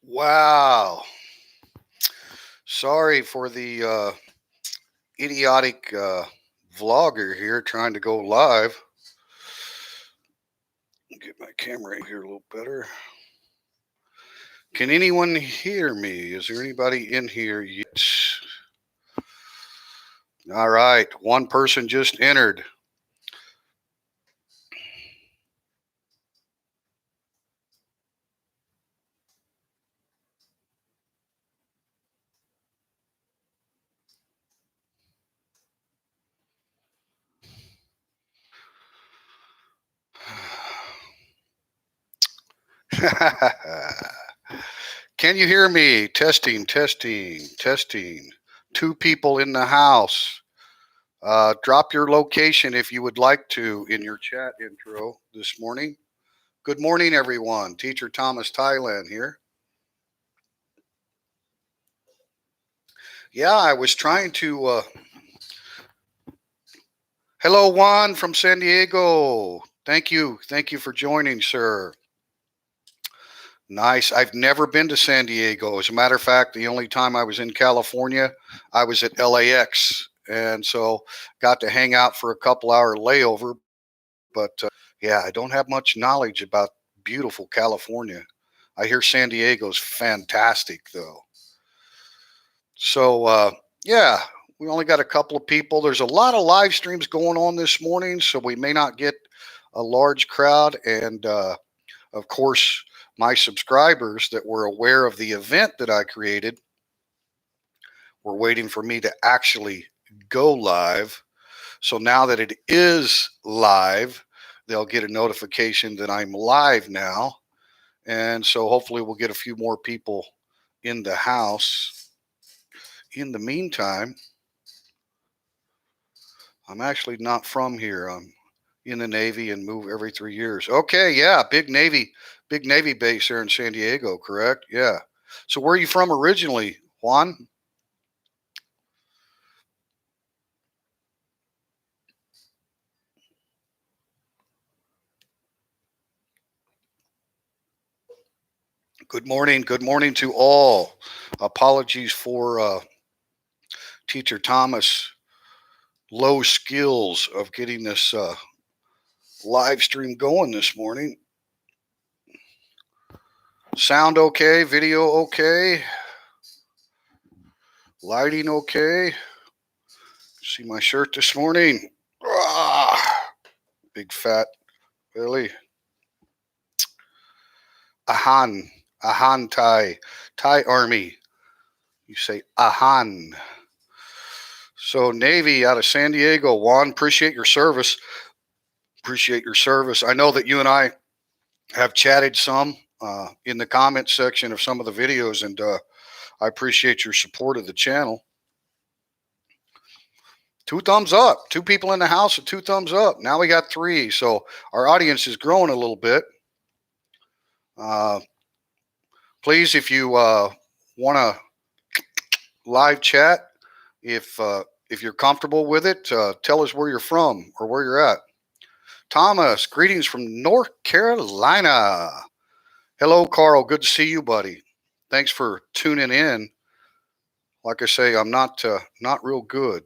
Wow. Sorry for the idiotic vlogger here trying to go live. Get my camera in here a little better. Can anyone hear me? Is there anybody in here yet? All right. One person just entered. Can you hear me? Testing, testing, testing. Two people in the house. Drop your location if you would like to in your chat intro this morning. Good morning, everyone. Teacher Thomas Thailand here. Yeah, I was trying to. Hello, Juan from San Diego. Thank you. Thank you for joining, sir. Nice. I've never been to San Diego. As a matter of fact, the only time I was in California, I was at LAX. And so got to hang out for a couple hour layover. But yeah, I don't have much knowledge about beautiful California. I hear San Diego's fantastic, though. So, yeah, we only got a couple of people. There's a lot of live streams going on this morning, so we may not get a large crowd. And of course, my subscribers that were aware of the event that I created were waiting for me to actually go live. So now that it is live, they'll get a notification that I'm live now. And so hopefully we'll get a few more people in the house. In the meantime, I'm actually not from here. I'm in the Navy and move every 3 years. Okay, yeah, big Navy base here in San Diego, correct? Yeah. So where are you from originally, Juan? Good morning. Good morning to all. Apologies for Teacher Thomas' low skills of getting this live stream going this morning. Sound okay? Video okay? Lighting okay? See my shirt this morning? Ah, big fat belly. Ahan. Ahan Thai Army. You say Ahan. So Navy out of San Diego. Juan, appreciate your service. Appreciate your service. I know that you and I have chatted some in the comment section of some of the videos, and I appreciate your support of the channel. Two thumbs up. Two people in the house with two thumbs up. Now we got three. So our audience is growing a little bit. Uh, please, if you want to live chat, if you're comfortable with it, tell us where you're from or where you're at. Thomas, greetings from North Carolina. Hello, Carl. Good to see you, buddy. Thanks for tuning in. Like I say, I'm not real good.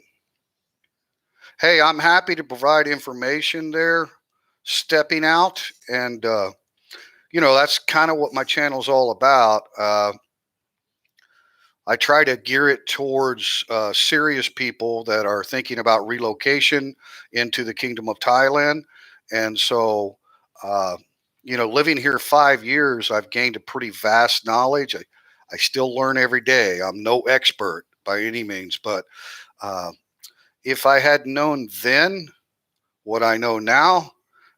Hey, I'm happy to provide information there, stepping out, and that's kind of what my channel is all about. I try to gear it towards serious people that are thinking about relocation into the Kingdom of Thailand. And so, living here 5 years, I've gained a pretty vast knowledge. I still learn every day. I'm no expert by any means, but if I had known then what I know now,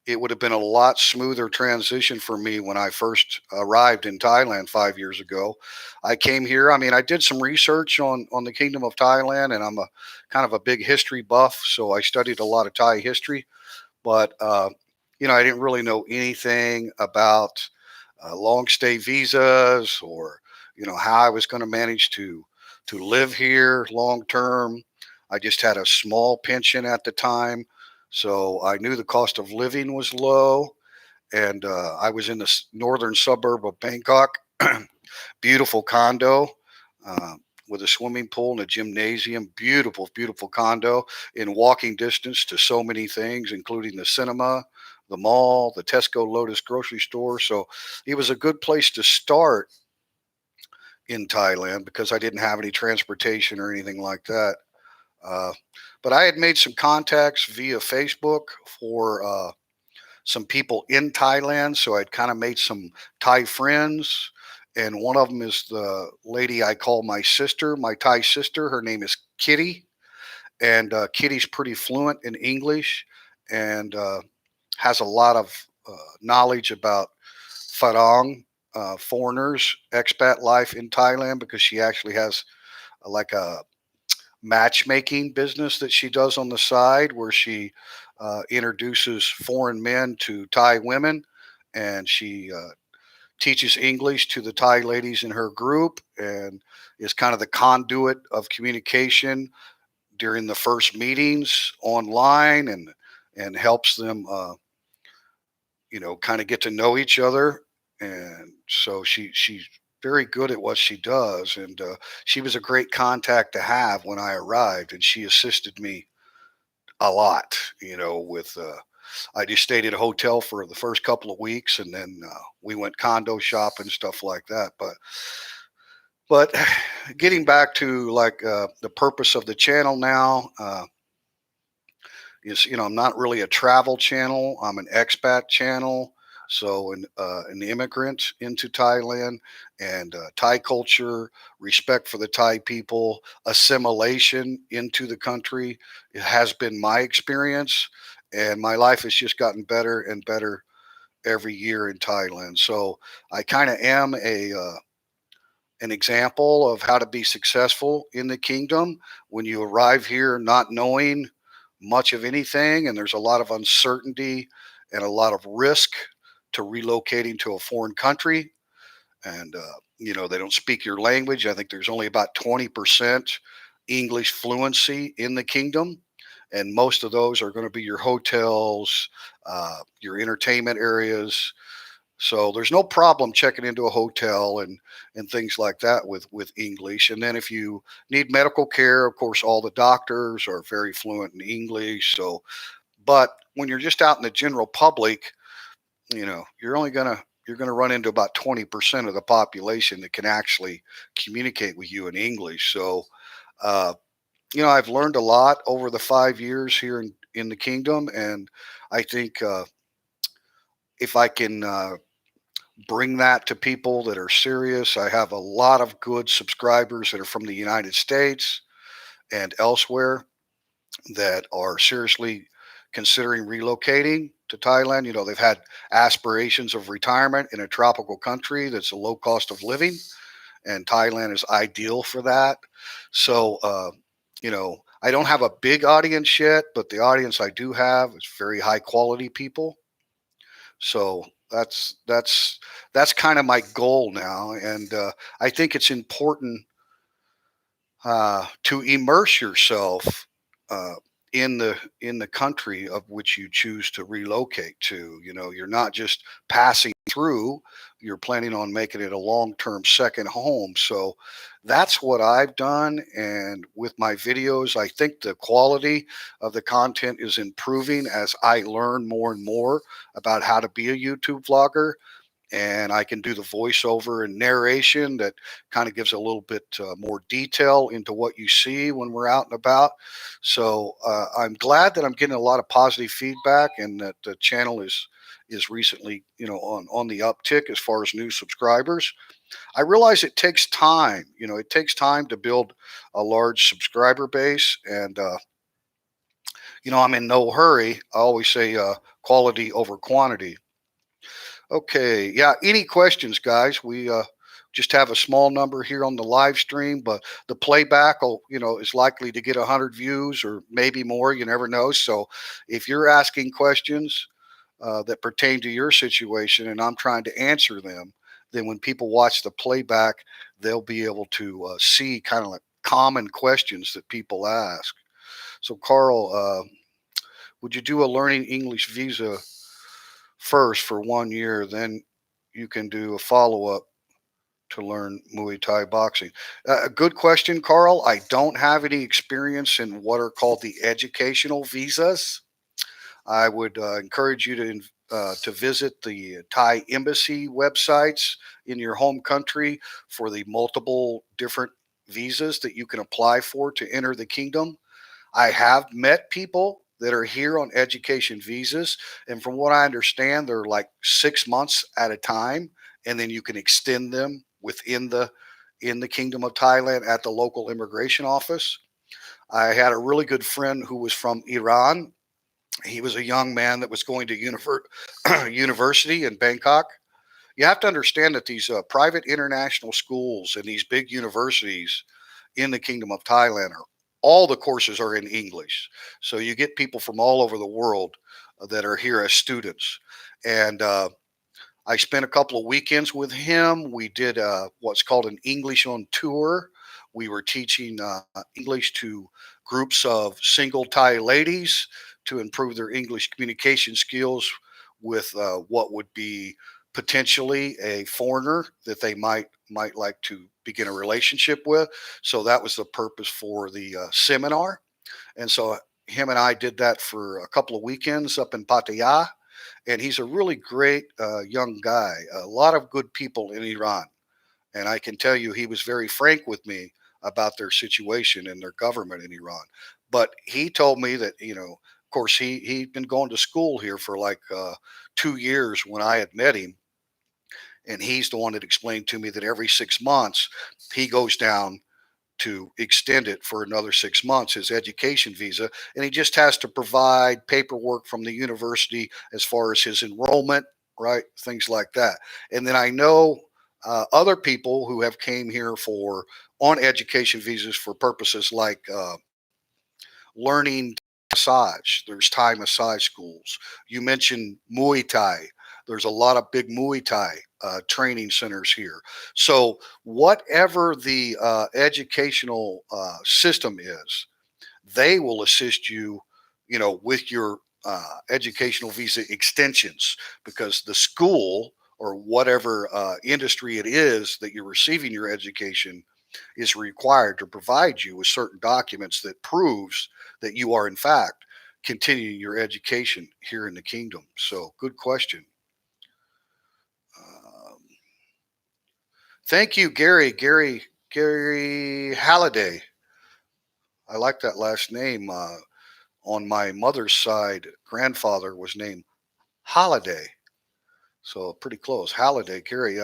it would have been a lot smoother transition for me when I first arrived in Thailand 5 years ago. I came here. I mean, I did some research on the Kingdom of Thailand, and I'm a kind of a big history buff, so I studied a lot of Thai history. But I didn't really know anything about long stay visas or how I was going to manage to live here long term. I just had a small pension at the time, so I knew the cost of living was low, and I was in the northern suburb of Bangkok. Beautiful condo. Uh, with a swimming pool and a gymnasium, beautiful, beautiful condo in walking distance to so many things, including the cinema, the mall, the Tesco Lotus grocery store. So it was a good place to start in Thailand because I didn't have any transportation or anything like that. Uh, but I had made some contacts via Facebook for some people in Thailand. So I'd kind of made some Thai friends. And one of them is the lady I call my sister, my Thai sister. Her name is Kitty. And Kitty's pretty fluent in English and has a lot of knowledge about Farang, foreigners, expat life in Thailand because she actually has like a matchmaking business that she does on the side where she introduces foreign men to Thai women, and she teaches English to the Thai ladies in her group and is kind of the conduit of communication during the first meetings online and helps them kind of get to know each other. And so she's very good at what she does, and she was a great contact to have when I arrived, and she assisted me a lot. With I just stayed at a hotel for the first couple of weeks, and then we went condo shopping, stuff like that. But getting back to like the purpose of the channel now. Is I'm not really a travel channel. I'm an expat channel. So an immigrant into Thailand and Thai culture, respect for the Thai people, assimilation into the country. It has been my experience, and my life has just gotten better and better every year in Thailand. So I kind of am an example of how to be successful in the kingdom when you arrive here not knowing much of anything, and there's a lot of uncertainty and a lot of risk to relocating to a foreign country. And they don't speak your language. I think there's only about 20% English fluency in the kingdom, and most of those are going to be your hotels, your entertainment areas. So there's no problem checking into a hotel and things like that with English. And then if you need medical care, of course, all the doctors are very fluent in English. So, but when you're just out in the general public, you're gonna run into about 20% of the population that can actually communicate with you in English. So, uh, I've learned a lot over the 5 years here in the kingdom, and I think if I can bring that to people that are serious. I have a lot of good subscribers that are from the United States and elsewhere that are seriously considering relocating to Thailand. They've had aspirations of retirement in a tropical country that's a low cost of living, and Thailand is ideal for that. So, I don't have a big audience yet, but the audience I do have is very high quality people. So that's kind of my goal now, and I think it's important to immerse yourself uh, in the country of which you choose to relocate to. You're not just passing through; you're planning on making it a long-term second home. So that's what I've done, and with my videos, I think the quality of the content is improving as I learn more and more about how to be a YouTube vlogger, and I can do the voiceover and narration that kind of gives a little bit more detail into what you see when we're out and about. So I'm glad that I'm getting a lot of positive feedback, and that the channel is recently on the uptick as far as new subscribers. I realize it takes time. It takes time to build a large subscriber base, and I'm in no hurry. I always say quality over quantity. Okay. Yeah. Any questions, guys? We just have a small number here on the live stream, but the playback is likely to get 100 views or maybe more. You never know. So if you're asking questions that pertain to your situation and I'm trying to answer them, then when people watch the playback, they'll be able to see kind of like common questions that people ask. So, Carl, would you do a learning English visa first for 1 year, then you can do a follow up to learn Muay Thai boxing? A good question, Carl. I don't have any experience in what are called the educational visas. I would encourage you to visit the Thai embassy websites in your home country for the multiple different visas that you can apply for to enter the kingdom. I have met people that are here on education visas, and from what I understand, they're like 6 months at a time, and then you can extend them within the in the Kingdom of Thailand at the local immigration office. I had a really good friend who was from Iran. He was a young man that was going to university in Bangkok. You have to understand that these private international schools and these big universities in the Kingdom of Thailand are all the courses are in English. So you get people from all over the world that are here as students. And I spent a couple of weekends with him. We did what's called an English on tour. We were teaching English to groups of single Thai ladies to improve their English communication skills with what would be potentially a foreigner that they might like to begin a relationship with. So that was the purpose for the seminar. And so him and I did that for a couple of weekends up in Pattaya, and he's a really great young guy. A lot of good people in Iran, and I can tell you he was very frank with me about their situation and their government in Iran. But he told me that of course, he'd been going to school here for like 2 years when I had met him, and he's the one that explained to me that every 6 months he goes down to extend it for another 6 months, his education visa. And he just has to provide paperwork from the university as far as his enrollment, right? Things like that. And then I know other people who have came here for on education visas for purposes like learning massage. There's Thai massage schools. You mentioned Muay Thai. There's a lot of big Muay Thai training centers here. So whatever the educational system is, they will assist you, with your educational visa extensions because the school or whatever industry it is that you're receiving your education is required to provide you with certain documents that proves that you are in fact continuing your education here in the kingdom. So good question. Um, Thank you, Gary Halliday. I like that last name. On my mother's side, grandfather was named Holiday. So pretty close. Halliday, Gary.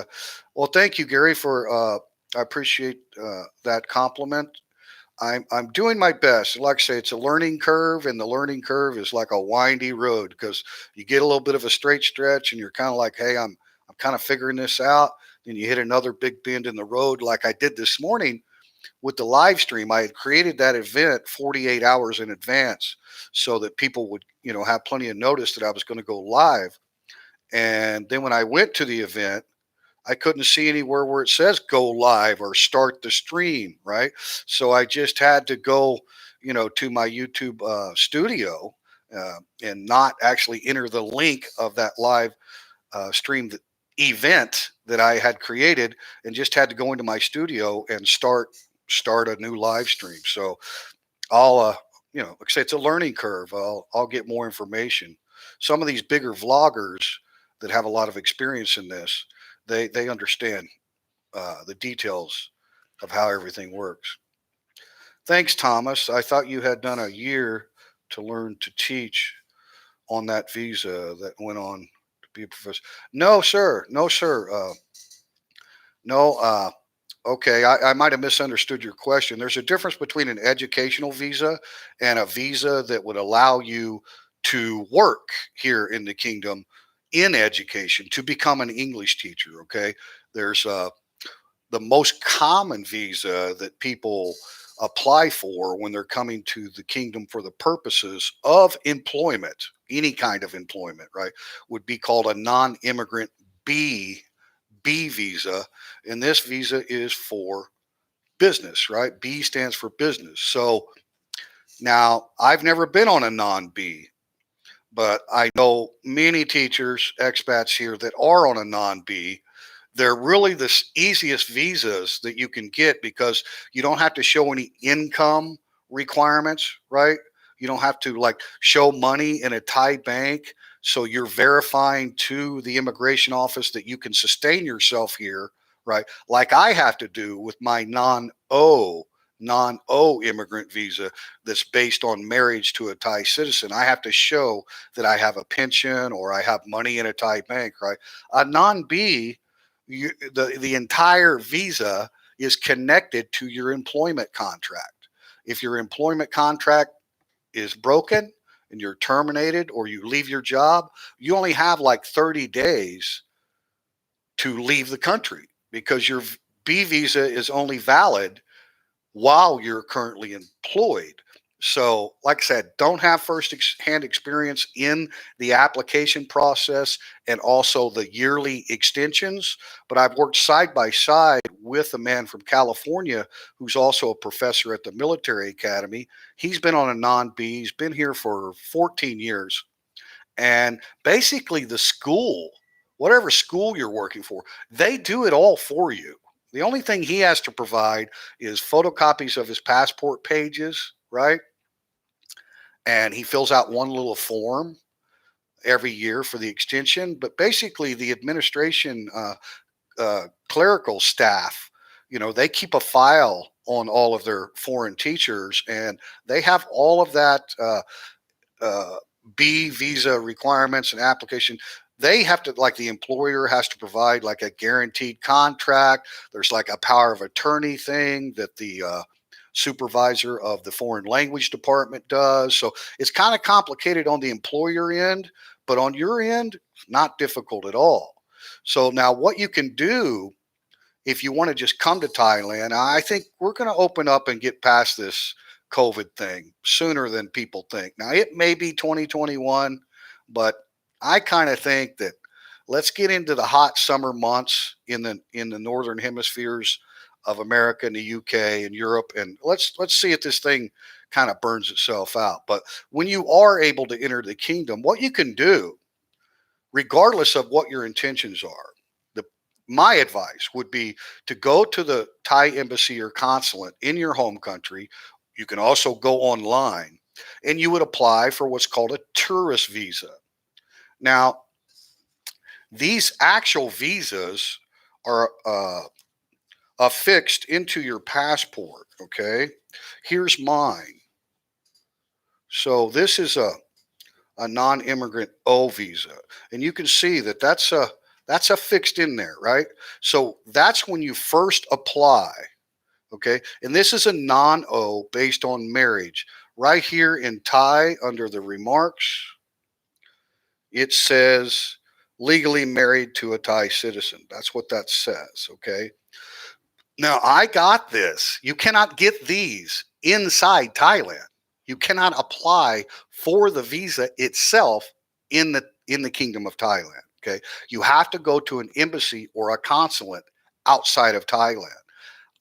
Well, thank you, Gary, for I appreciate that compliment. I'm doing my best. Like I say, it's a learning curve, and the learning curve is like a windy road because you get a little bit of a straight stretch, and you're kind of like, hey, I'm kind of figuring this out. Then you hit another big bend in the road, like I did this morning with the live stream. I had created that event 48 hours in advance so that people would, have plenty of notice that I was going to go live. And then when I went to the event, I couldn't see anywhere where it says go live or start the stream, right? So I just had to go, to my YouTube studio and not actually enter the link of that live stream event that I had created, and just had to go into my studio and start a new live stream. So I'll, like I say, it's a learning curve. I'll get more information. Some of these bigger vloggers that have a lot of experience in this, they understand the details of how everything works. Thanks, Thomas. I thought you had done a year to learn to teach on that visa that went on to be a professor. No, sir. No, sir. No. Okay, I might have misunderstood your question. There's a difference between an educational visa and a visa that would allow you to work here in the kingdom in education to become an English teacher. Okay, there's the most common visa that people apply for when they're coming to the kingdom for the purposes of employment, any kind of employment, right, would be called a non-immigrant B visa, and this visa is for business, right? B stands for business. So now I've never been on a non B, but I know many teachers, expats here that are on a non B they're really the easiest visas that you can get because you don't have to show any income requirements, right? You don't have to like show money in a Thai bank. So you're verifying to the immigration office that you can sustain yourself here, right? Like I have to do with my non-O immigrant visa that's based on marriage to a Thai citizen. I have to show that I have a pension or I have money in a Thai bank, right? A non-B, the entire visa is connected to your employment contract. If your employment contract is broken and you're terminated or you leave your job, you only have like 30 days to leave the country because your B visa is only valid while you're currently employed. So, like I said, don't have first-hand experience in the application process and also the yearly extensions. But I've worked side by side with a man from California who's also a professor at the military academy. He's been on a non B, he's been here for 14 years. And basically, the school, whatever school you're working for, they do it all for you. The only thing he has to provide is photocopies of his passport pages, right? And he fills out one little form every year for the extension. But basically, the administration, clerical staff, they keep a file on all of their foreign teachers, and they have all of that uh, B visa requirements and application. They have to, like, the employer has to provide like a guaranteed contract. There's like a power of attorney thing that the supervisor of the foreign language department does. So it's kind of complicated on the employer end, but on your end, not difficult at all. So now what you can do if you want to just come to Thailand, I think we're going to open up and get past this COVID thing sooner than people think. Now, it may be 2021, but I kind of think that let's get into the hot summer months in the northern hemispheres of America and the UK and Europe, and let's see if this thing kind of burns itself out. But when you are able to enter the kingdom, what you can do, regardless of what your intentions are, the my advice would be to go to the Thai embassy or consulate in your home country. You can also go online and you would apply for what's called a tourist visa. Now, these actual visas are affixed into your passport. Okay, here's mine. So this is a non-immigrant O visa, and you can see that that's affixed in there, right? So that's when you first apply. Okay, and this is a non-O based on marriage. Right here in Thai, under the remarks, it says legally married to a Thai citizen. That's what that says. Okay. Now, I got this. You cannot get these inside Thailand. You cannot apply for the visa itself in the Kingdom of Thailand. Okay, you have to go to an embassy or a consulate outside of Thailand.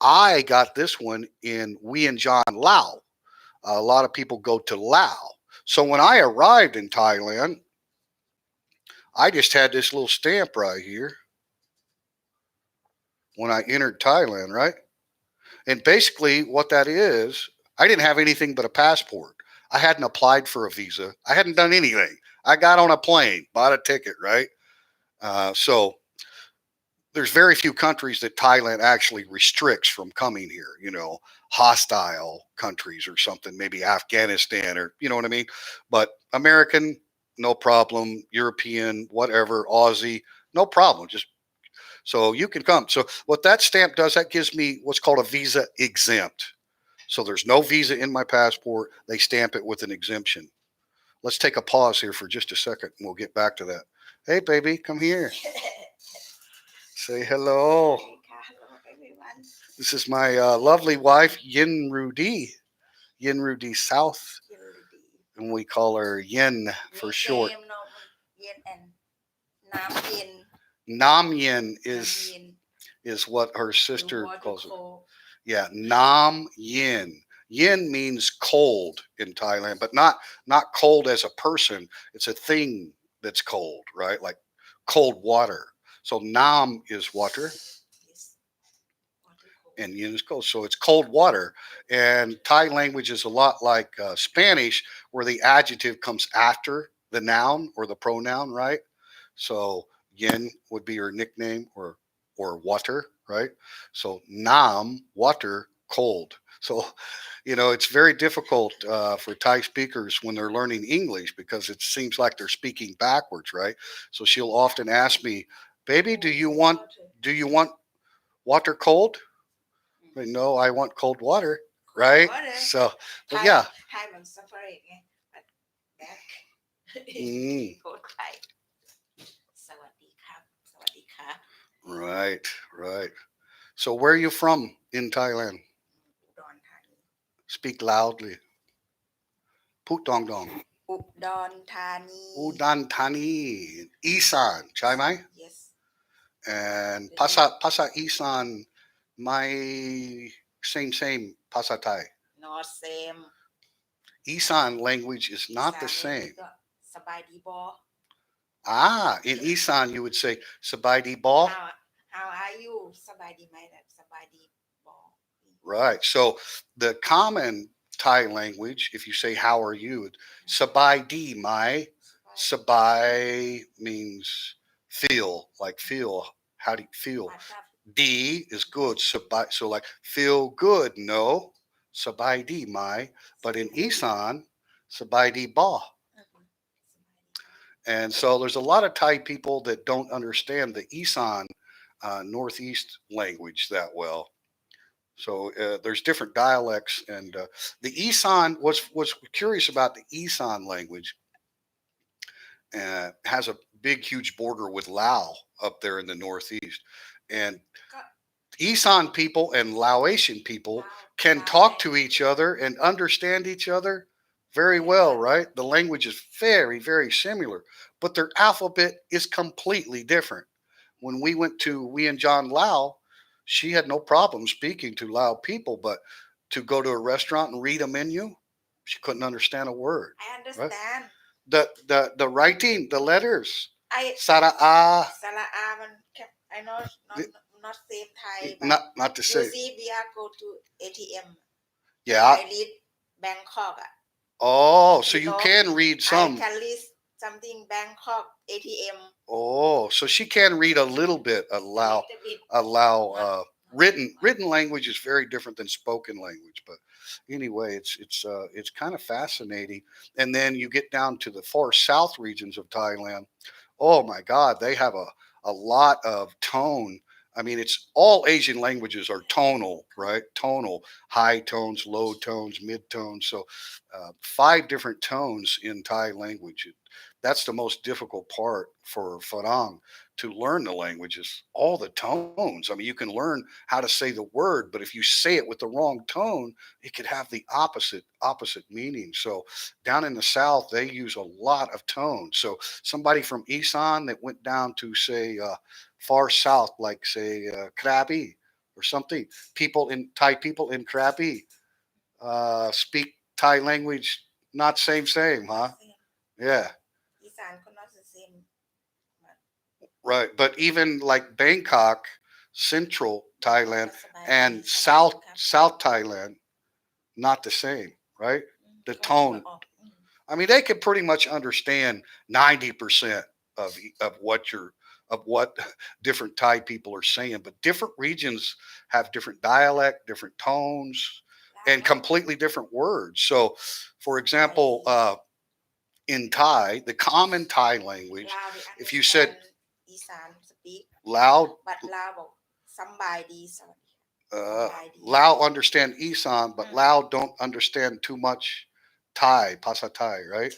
I got this one in Vientiane, Laos. A lot of people go to Laos. So when I arrived in Thailand, I just had this little stamp right here when I entered Thailand, right? And basically, what that is, I didn't have anything but a passport. I hadn't applied for a visa. I hadn't done anything. I got on a plane, bought a ticket, right? So there's very few countries that Thailand actually restricts from coming here, hostile countries or something, maybe Afghanistan or, you know what I mean? But American, no problem. European, whatever, Aussie, no problem. Just so you can come. So what that stamp does, that gives me what's called a visa exempt. So there's no visa in my passport. They stamp it with an exemption. Let's take a pause here for just a second and we'll get back to that. Hey, baby, come here. Say hello. Hello, everyone. This is my lovely wife, Yin Rudy. Yin Rudy South. And we call her Yin for short. Yin and Nam Yin. Nam Yin is what her sister calls it. Yeah, Nam Yin. Yin means cold in Thailand, but not cold as a person. It's a thing that's cold, right? Like cold water. So nam is water Yes. Water cold. and yin is cold. So it's cold water. And Thai language is a lot like Spanish, where the adjective comes after the noun or the pronoun, right? So yin would be your nickname or water, right? So nam, water, cold. So it's very difficult for Thai speakers when they're learning English because it seems like they're speaking backwards, right? So she'll often ask me, "Baby, do you want water cold?" But no, I want cold water, right? Water. So, but Thai yeah, Thai มัน separate ไง but back mm, โคตรไทยสวัสดีครับสวัสดีครับ right, right. So, where are you from in Thailand? อุดรธานี Speak loudly. Put dong dong. อุดรธานี Udan Thani. Isan, chai mai? yes And Pasa Isan, my same Pasa Thai. not same Isan language is not the อีสาน same. ก็สบายดีบอ In Isan, you would say Sabaidi Ball. how are you สบายดีไหมแบบสบายดีบอ Right. So the common Thai language, if you say how are you, Sabai di mai. Sabai means feel, like feel. How do you feel? ปัดกับ D is good. Sabai, so like feel good. No. Sabai di mai. But in Isan, Sabai di ba. สบายดี And so there's a lot of Thai people that don't understand the Isan Northeast language that well. So there's different dialects, and the Isan. What's curious about the Isan language has a big, huge border with Lao up there in the northeast, and ก็ Isan people and Laotian people ลาว can ลาว talk to each other and understand each other very well, right? The language is very, very similar, but their alphabet is completely different. When we and John Lao, she had no problem speaking to Lao people, but to go to a restaurant and read a menu, she couldn't understand a word. I understand The writing, the letters, I Sara A, สระอามัน I know not same Thai but not the you same. see we are go to ATM Yeah. I read Bangkok Oh, so You you know, can read I some. can read something Bangkok ATM Oh, so she can read a little bit. a little bit Allow not written language is very different than spoken language. But anyway, it's kind of fascinating. And then you get down to the far south regions of Thailand. Oh my God, they have a lot of tone. I mean, it's all Asian languages are tonal, right? Tonal, high tones, low tones, mid tones. So, 5 different tones in Thai language. That's the most difficult part for Farang to learn the language is all the tones. I mean, you can learn how to say the word, but if you say it with the wrong tone, it could have the opposite meaning. So down in the South, they use a lot of tones. So somebody from Isan that went down to say far south, like say Krabi or something, Thai people in Krabi speak Thai language, not same, huh? Yeah. อีสานก็ not the same Right, but even like Bangkok, Central Thailand, สบายดี and สบายดีครับ South Thailand, not the same, right? The ก็ tone. ออก I mean, they can pretty much understand 90% of what different Thai people are saying, but different regions have different dialect, different tones, and completely different words. So, for example, in Thai, the common Thai language, ลาวดิ if you said understand อีสาน speak loud, but ลาวบอกสำบายดีสวัสดี Lao understand Isan, but Mm. Lao don't understand too much Thai, Pasa Thai, right?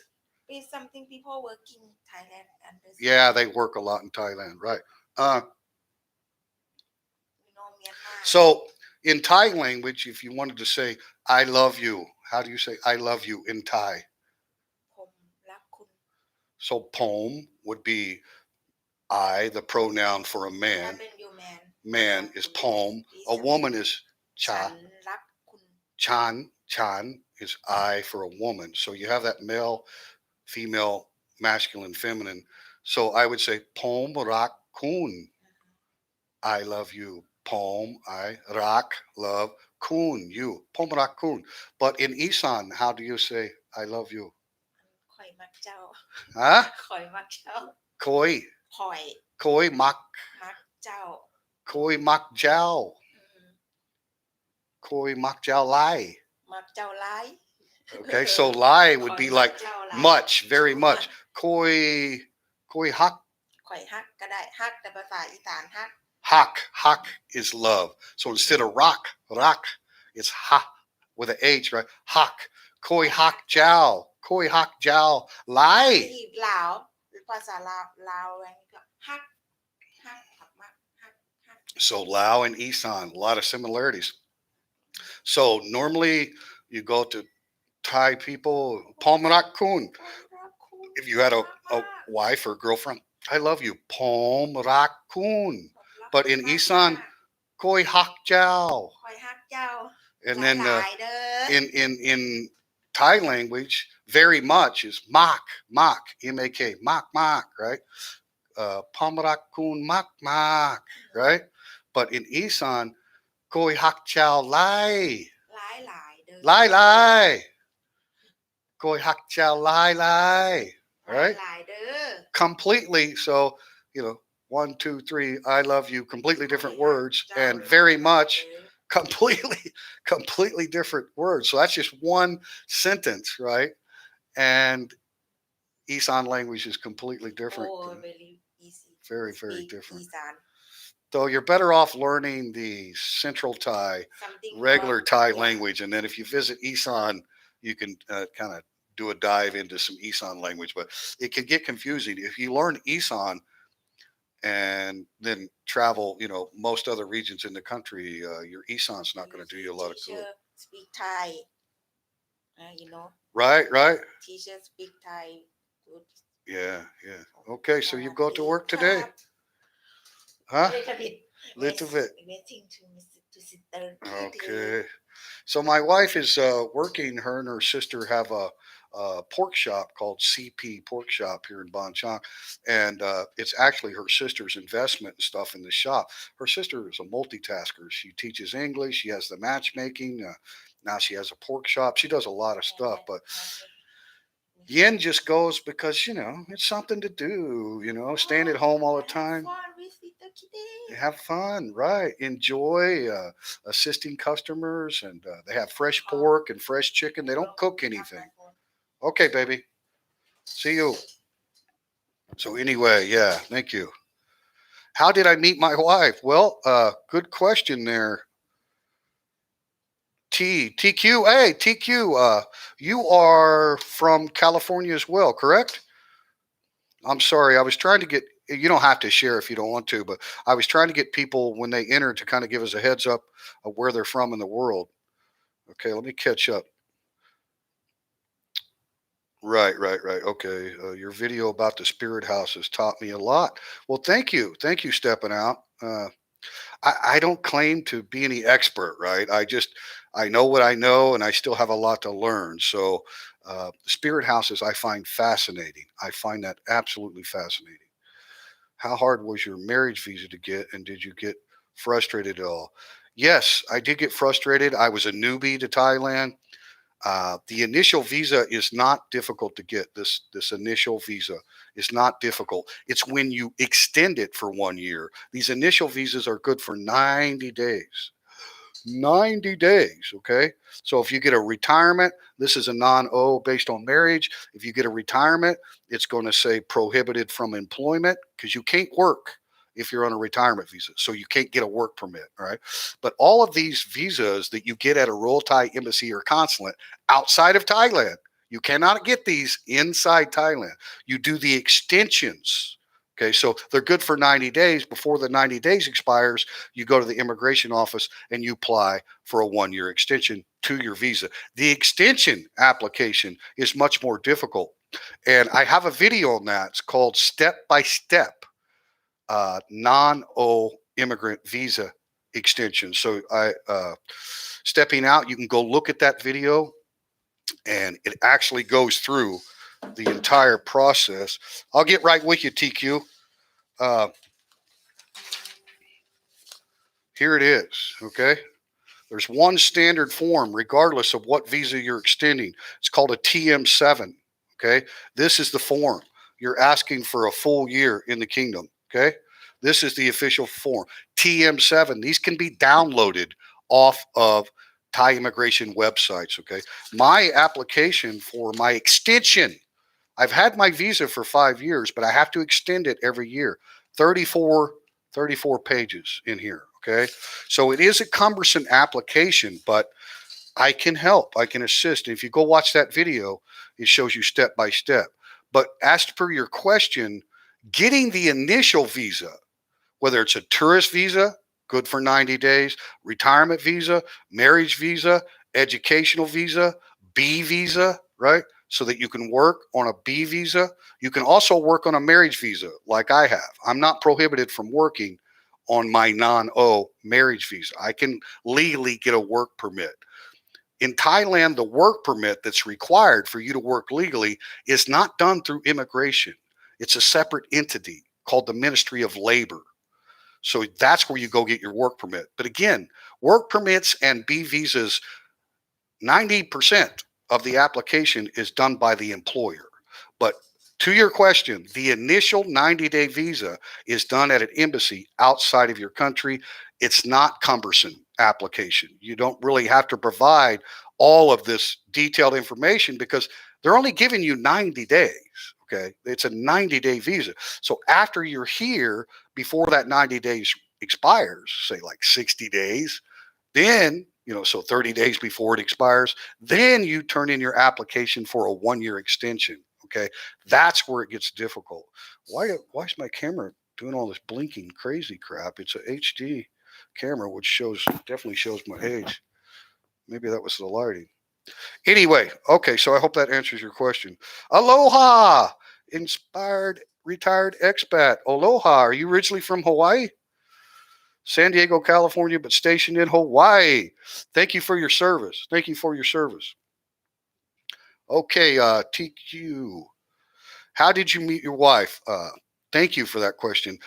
is something people working Thailand understand Yeah, they work a lot in Thailand, right? you know Myanmar So in Thai language, if you wanted to say "I love you," how do you say "I love you" in Thai? ผมรักคุณ So "pom" would be I, the pronoun for a ถ้า man. เป็น you man Man is "pom." A woman is ฉั "cha." นรักคุณ Chan is I for a woman. So you have that male, female, masculine, feminine. So I would say "pom rak kun." I love you. Pom, I, rak, love, kun, you. Pom rak kun. But in Isan, how do you say I love you? คอยมักเจ้า Huh? คอยมักเจ้า Koi. คอย Koi mak. มักเจ้า Koi mak jiao. อืม Koi mak jiao lai. มักเจ้าร้าย Okay, so lai ค would อย be มัก like เจ้าร้าย much, very much. Koi hak. คอยฮักก็ได้ฮักแต่ภาษาอีสานฮัก Hak. Hak is love. So instead of rak, it's ha with an H, right? Hak. Koi hak jiao. Koi hak jiao ที่ lai. ลาวภาษาลาวอะไรนี่ก็ฮักผักมักฮัก So Lao and Isan, a lot of similarities. So normally you go to Thai people, Palmarak kun. If you had a wife or girlfriend, I love you, Palmarak kun. But in Isan, Koi hak jiao. คอยฮักเจ้า And หลาย then หลายเด้อ in Thai language, very much is mak, M-A-K, mak, right? Palmarak kun mak, right? But in Isan, Koi hak jiao lai. หลายหลายเด้อ Lai. Koi hak jiao lai. หลาย Right? หลายเด้อ Completely. So, 1, 2, 3, I love you, completely different words, and very much completely different words. So that's just one sentence, right? And Isan language is completely different. Oh, very easy Very, to very speak different. Isan. So you're better off learning the Central Thai, Something regular from- Thai yeah. language, and then if you visit Isan, you can kind of do a dive into some Isan language. But it can get confusing if you learn Isan and then travel, most other regions in the country. Your Isan's not going to do you a lot of good. Teacher speak Thai. Right. Teacher speak Thai. Good. Yeah. Okay, so you go to work today, huh? Little bit. Waiting to sit there. Okay. So my wife is working. Her and her sister have a pork shop called CP Pork Shop here in Bonchang, and it's actually her sister's investment and stuff in the shop. Her sister is a multitasker. She teaches English. She has the matchmaking. Now she has a pork shop. She does a lot of stuff, but Yen just goes because it's something to do. Staying at home all the time. Have fun, right? Enjoy assisting customers, and they have fresh pork and fresh chicken. They don't cook anything. Okay, baby. See you. So anyway, yeah, thank you. How did I meet my wife? Well, good question there. TQ. Hey, TQ. You are from California as well, correct? I'm sorry. I was trying to get. You don't have to share if you don't want to, but I was trying to get people when they enter to kind of give us a heads up of where they're from in the world. Okay, let me catch up. Right. Okay, your video about the spirit house has taught me a lot. Well, thank you, stepping out. I don't claim to be any expert, right? I know what I know, and I still have a lot to learn. So, spirit houses I find fascinating. I find that absolutely fascinating. How hard was your marriage visa to get, and did you get frustrated at all? Yes, I did get frustrated. I was a newbie to Thailand. The initial visa is not difficult to get. This initial visa is not difficult. It's when you extend it for 1 year. These initial visas are good for 90 days. 90 days. Okay. So if you get a retirement, this is a non-O based on marriage. If you get a retirement, it's going to say prohibited from employment because you can't work if you're on a retirement visa. So you can't get a work permit. All right. But all of these visas that you get at a Royal Thai embassy or consulate outside of Thailand, you cannot get these inside Thailand. You do the extensions. Okay, so they're good for 90 days. Before the 90 days expires, you go to the immigration office and you apply for a 1 year extension to your visa. The extension application is much more difficult. And I have a video on that. It's called Step by Step Non Immigrant Visa Extension. So stepping out, you can go look at that video, and it actually goes through the entire process. I'll get right with you, TQ. Uh, Here it is, okay? There's one standard form regardless of what visa you're extending. It's called a TM7, okay? This is the form. You're asking for a full year in the kingdom, okay? This is the official form. TM7. These can be downloaded off of Thai immigration websites, okay? My application for my extension, I've had my visa for 5 years, but I have to extend it every year. 34, 34 pages in here, okay? So it is a cumbersome application, but I can help. I can assist. And if you go watch that video, it shows you step by step. But as per your question, getting the initial visa, whether it's a tourist visa, good for 90 days, retirement visa, marriage visa, educational visa, B visa, right? So that you can work on a B visa. You can also work on a marriage visa like I have. I'm not prohibited from working on my non-O marriage visa. I can legally get a work permit. In Thailand, the work permit that's required for you to work legally is not done through immigration. It's a separate entity called the Ministry of Labor. So that's where you go get your work permit. But again, work permits and B visas, 90% of the application is done by the employer. But to your question, the initial 90-day visa is done at an embassy outside of your country. It's not cumbersome application. You don't really have to provide all of this detailed information because they're only giving you 90 days. Okay. It's a 90-day visa. So after you're here, before that 90 days expires, say like 60 days, then, so 30 days before it expires, then you turn in your application for a 1-year extension. Okay. That's where it gets difficult. Why is my camera doing all this blinking crazy crap? It's a HD camera, which definitely shows my age. Maybe that was the lighting. Anyway, okay, so I hope that answers your question. Aloha, inspired retired expat. Aloha, are you originally from Hawaii? San Diego, California, but stationed in Hawaii. Thank you for your service. Thank you for your service. Okay, TQ. How did you meet your wife? Thank you for that question.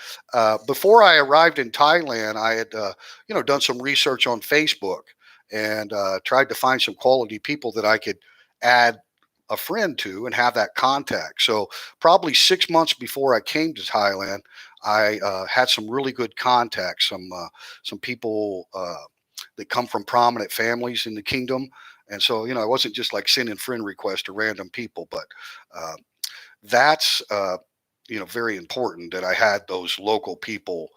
Before I arrived in Thailand, I had, done some research on Facebook and tried to find some quality people that I could add a friend to and have that contact. So probably 6 months before I came to Thailand, I had some really good contacts, some people that come from prominent families in the kingdom. And so, I wasn't just like sending friend requests to random people, but uh, that's very important that I had those local people.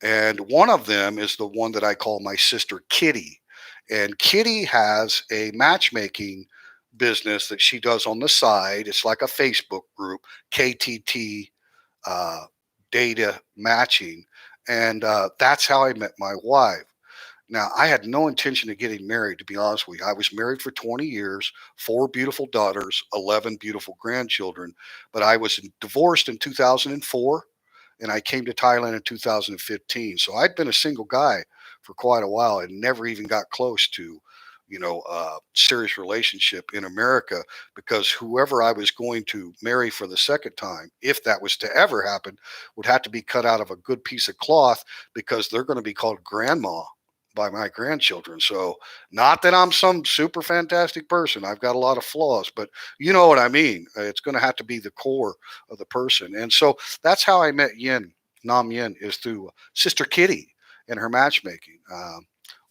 And one of them is the one that I call my sister Kitty. And Kitty has a matchmaking business that she does on the side. It's like a Facebook group, KTT uh, Data Matching. And that's how I met my wife. Now, I had no intention of getting married, to be honest with you. I was married for 20 years, 4 beautiful daughters, 11 beautiful grandchildren, but I was divorced in 2004 and I came to Thailand in 2015. So I'd been a single guy for quite a while and never even got close to, serious relationship in America because whoever I was going to marry for the second time, if that was to ever happen, would have to be cut out of a good piece of cloth because they're going to be called grandma by my grandchildren. So, not that I'm some super fantastic person. I've got a lot of flaws, but you know what I mean. It's going to have to be the core of the person. And so that's how I met Yin, Nam Yin, is through Sister Kitty and her matchmaking.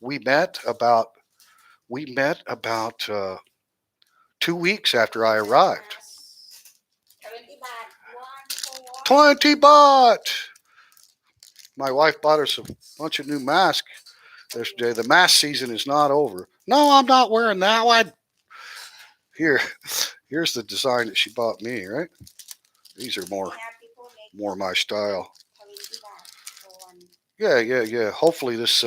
We met about we met about 2 weeks after I arrived. 20 baht. My wife bought us a bunch of new masks yesterday. The mask season is not over. No, I'm not wearing that one. Here's the design that she bought me, right? These are more my style. Yeah. Hopefully this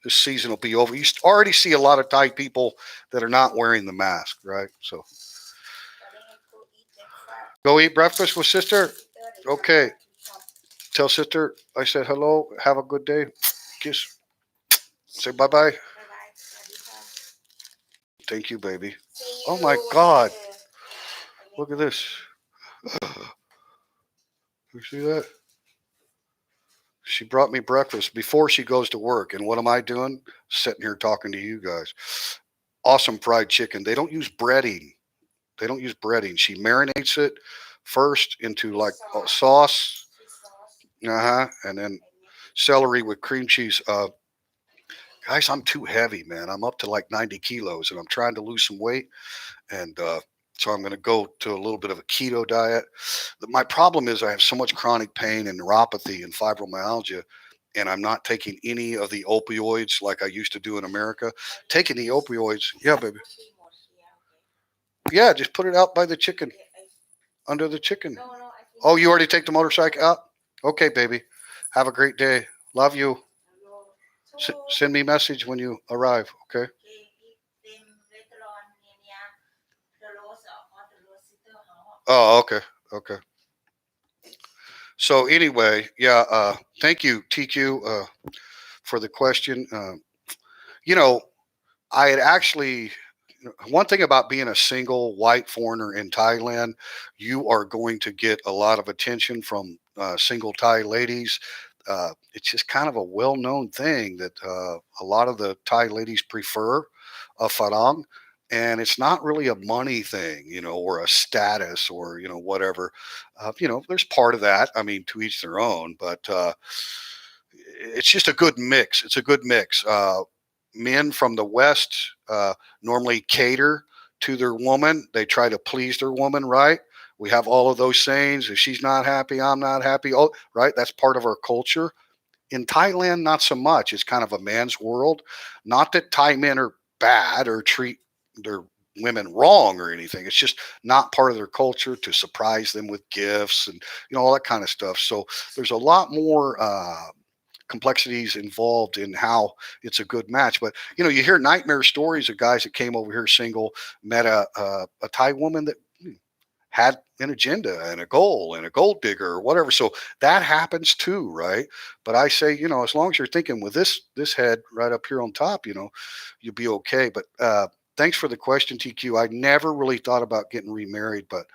season will be over. You already see a lot of Thai people that are not wearing the mask, right? So go eat breakfast with sister. Okay. Tell sister I said hello. Have a good day. Kiss. Say bye bye. Thank you, baby. Oh my God. Look at this. You see that? She brought me breakfast before she goes to work. And what am I doing? Sitting here talking to you guys. Awesome fried chicken. They don't use breading. They don't use breading. She marinates it first into like a sauce. Fish sauce Uh huh. And then and mix it. celery with cream cheese. Guys, I'm too heavy, man. I'm up to like 90 kilos and I'm trying to lose some weight. And so I'm going to go to a little bit of a keto diet. My problem is I have so much chronic pain and neuropathy and fibromyalgia, and I'm not taking any of the opioids like I used to do in America. Okay. Taking the opioids, yeah, baby. Could be more here. Okay. Yeah, just put it out by the chicken, Okay. under the chicken. No, no, I Oh, finish. you already take the motorcycle out? Okay, baby. Have a great day. Love you. Hello. So, Send me a message when you arrive, okay? okay, if them later on, yeah, the laws or the law sitter how. Oh, okay. Okay. So anyway, yeah, thank you, TQ, for the question. You know, I had actually one thing about being a single white foreigner in Thailand, you are going to get a lot of attention from single Thai ladies. It's just kind of a well-known thing that a lot of the Thai ladies prefer a farang, and it's not really a money thing, or a status or whatever. There's part of that. I mean, to each their own, but it's just a good mix. It's a good mix. Men from the West normally cater to their woman. They try to please their woman, right? We have all of those sayings. If she's not happy, I'm not happy. Oh, right. That's part of our culture. In Thailand, not so much. It's kind of a man's world. Not that Thai men are bad or treat their women wrong or anything. It's just not part of their culture to surprise them with gifts and all that kind of stuff. So there's a lot more complexities involved in how it's a good match. But you hear nightmare stories of guys that came over here single, met a Thai woman that had an agenda and a goal and a gold digger or whatever. So that happens too, right? But I say, as long as you're thinking with this head right up here on top, you'll be okay. But thanks for the question, TQ. I never really thought about getting remarried, but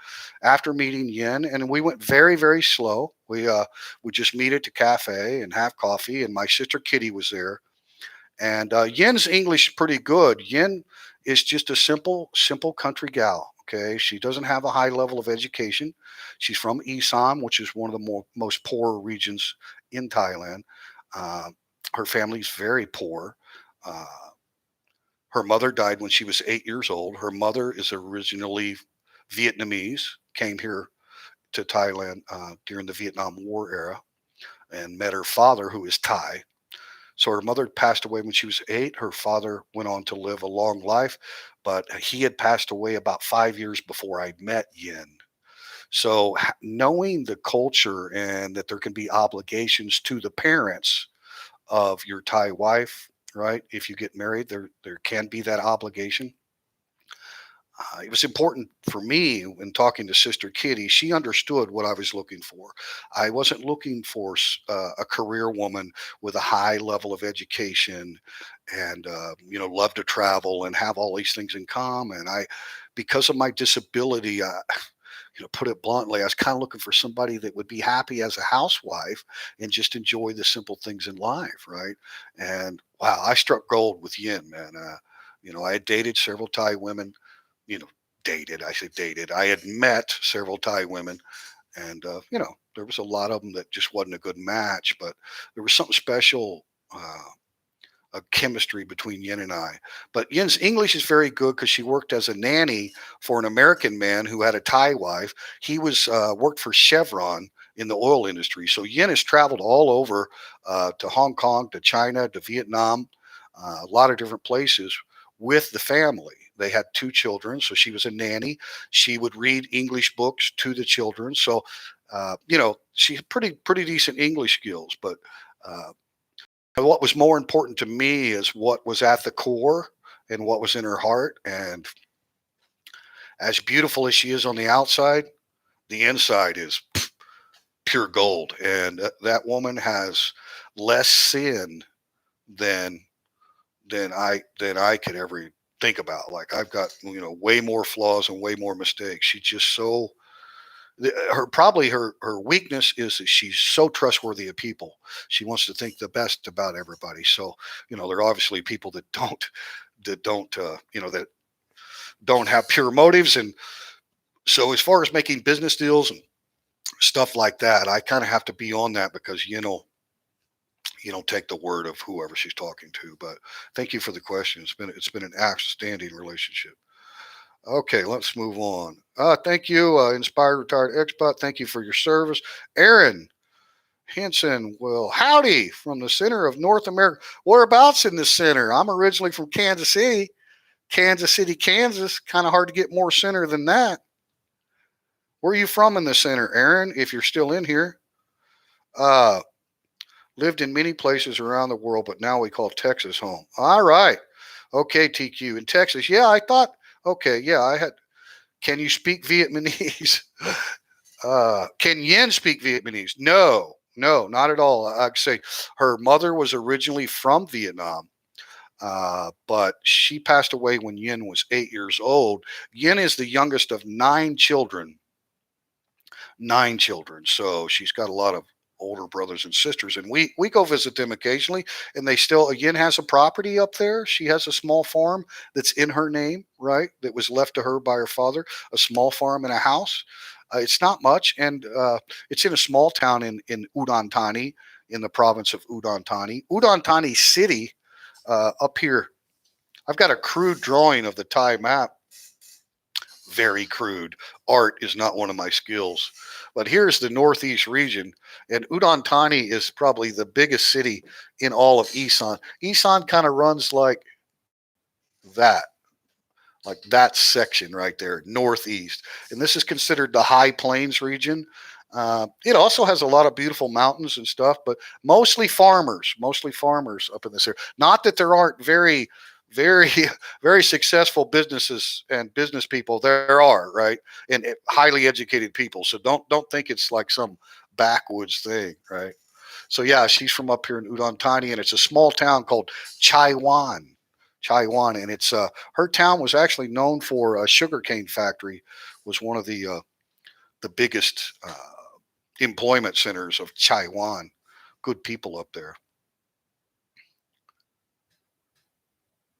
after meeting Yin, and we went very, very slow. We just meet at the cafe and have coffee, and my sister Kitty was there. And Yin's English is pretty good. Yin is just a simple country gal. Okay, she doesn't have a high level of education. She's from Isan, which is one of the most poorer regions in Thailand. Uh, her family's very poor. Uh, Her mother died when she was 8 years old. Her mother is originally Vietnamese, came here to Thailand during the Vietnam War era, and met her father, who is Thai. So her mother passed away when she was 8. Her father went on to live a long life, but he had passed away about 5 years before I met Yin. So knowing the culture and that there can be obligations to the parents of your Thai wife, right? If you get married, there can be that obligation. It was important for me when talking to Sister Kitty. She understood what I was looking for. I wasn't looking for a career woman with a high level of education and love to travel and have all these things in common. Because of my disability, put it bluntly, I was kind of looking for somebody that would be happy as a housewife and just enjoy the simple things in life, right? And wow, I struck gold with Yin, man. I had dated several Thai women, you know, I say dated. I had met several Thai women, and there was a lot of them that just wasn't a good match, but there was something special. A chemistry between Yin and I. But Yin's English is very good because she worked as a nanny for an American man who had a Thai wife. He was worked for Chevron in the oil industry. So Yin has traveled all over to Hong Kong, to China, to Vietnam, a lot of different places with the family. They had two children, so she was a nanny. She would read English books to the children. So, she had pretty decent English skills, but uh, and what was more important to me is what was at the core and what was in her heart. And as beautiful as she is on the outside, the inside is pure gold. And that woman has less sin than than I could ever think about. Like I've got way more flaws and way more mistakes. She's just so Her weakness is that she's so trustworthy of people. She wants to think the best about everybody. So there are obviously people that don't have pure motives. And so as far as making business deals and stuff like that, I kind of have to be on that because you don't take the word of whoever she's talking to. But thank you for the question. It's been an outstanding relationship. Okay, let's move on. Thank you, inspired retired expat. Thank you for your service, Aaron Henson. Well, howdy from the center of North America. Whereabouts in the center? I'm originally from Kansas City, Kansas. Kind of hard to get more center than that. Where are you from in the center, Aaron? If you're still in here, uh, lived in many places around the world, but now we call Texas home. All right. Okay, TQ in Texas. Yeah, I thought. Okay, yeah, I had. Can you speak Vietnamese? Can Yen speak Vietnamese? No, no, not at all. I'd say her mother was originally from Vietnam, but she passed away when Yen was 8 years old. Yen is the youngest of nine children. Nine children. So she's got a lot of older brothers and sisters, and we go visit them occasionally. And they still, Yen has a property up there. She has a small farm that's in her name, right? That was left to her by her father. A small farm and a house. It's not much, and it's in a small town in Udon Thani, in the province of Udon Thani. Udon Thani City, up here. I've got a crude drawing of the Thai map, very crude. Art is not one of my skills. But here's the northeast region, and Udon Thani is probably the biggest city in all of Isan. Isan kind of runs that, like that section right there, northeast. And this is considered the high plains region. It also has a lot of beautiful mountains and stuff, but mostly farmers up in this area. Not that there aren't very, very successful businesses and business people. There are, right, and highly educated people. So don't think it's like some backwoods thing, right? So yeah, she's from up here in Udon Thani, and it's a small town called Chaiwan. Chaiwan, and it's her town was actually known for a sugarcane factory. Was one of the biggest employment centers of Chaiwan. Good people up there.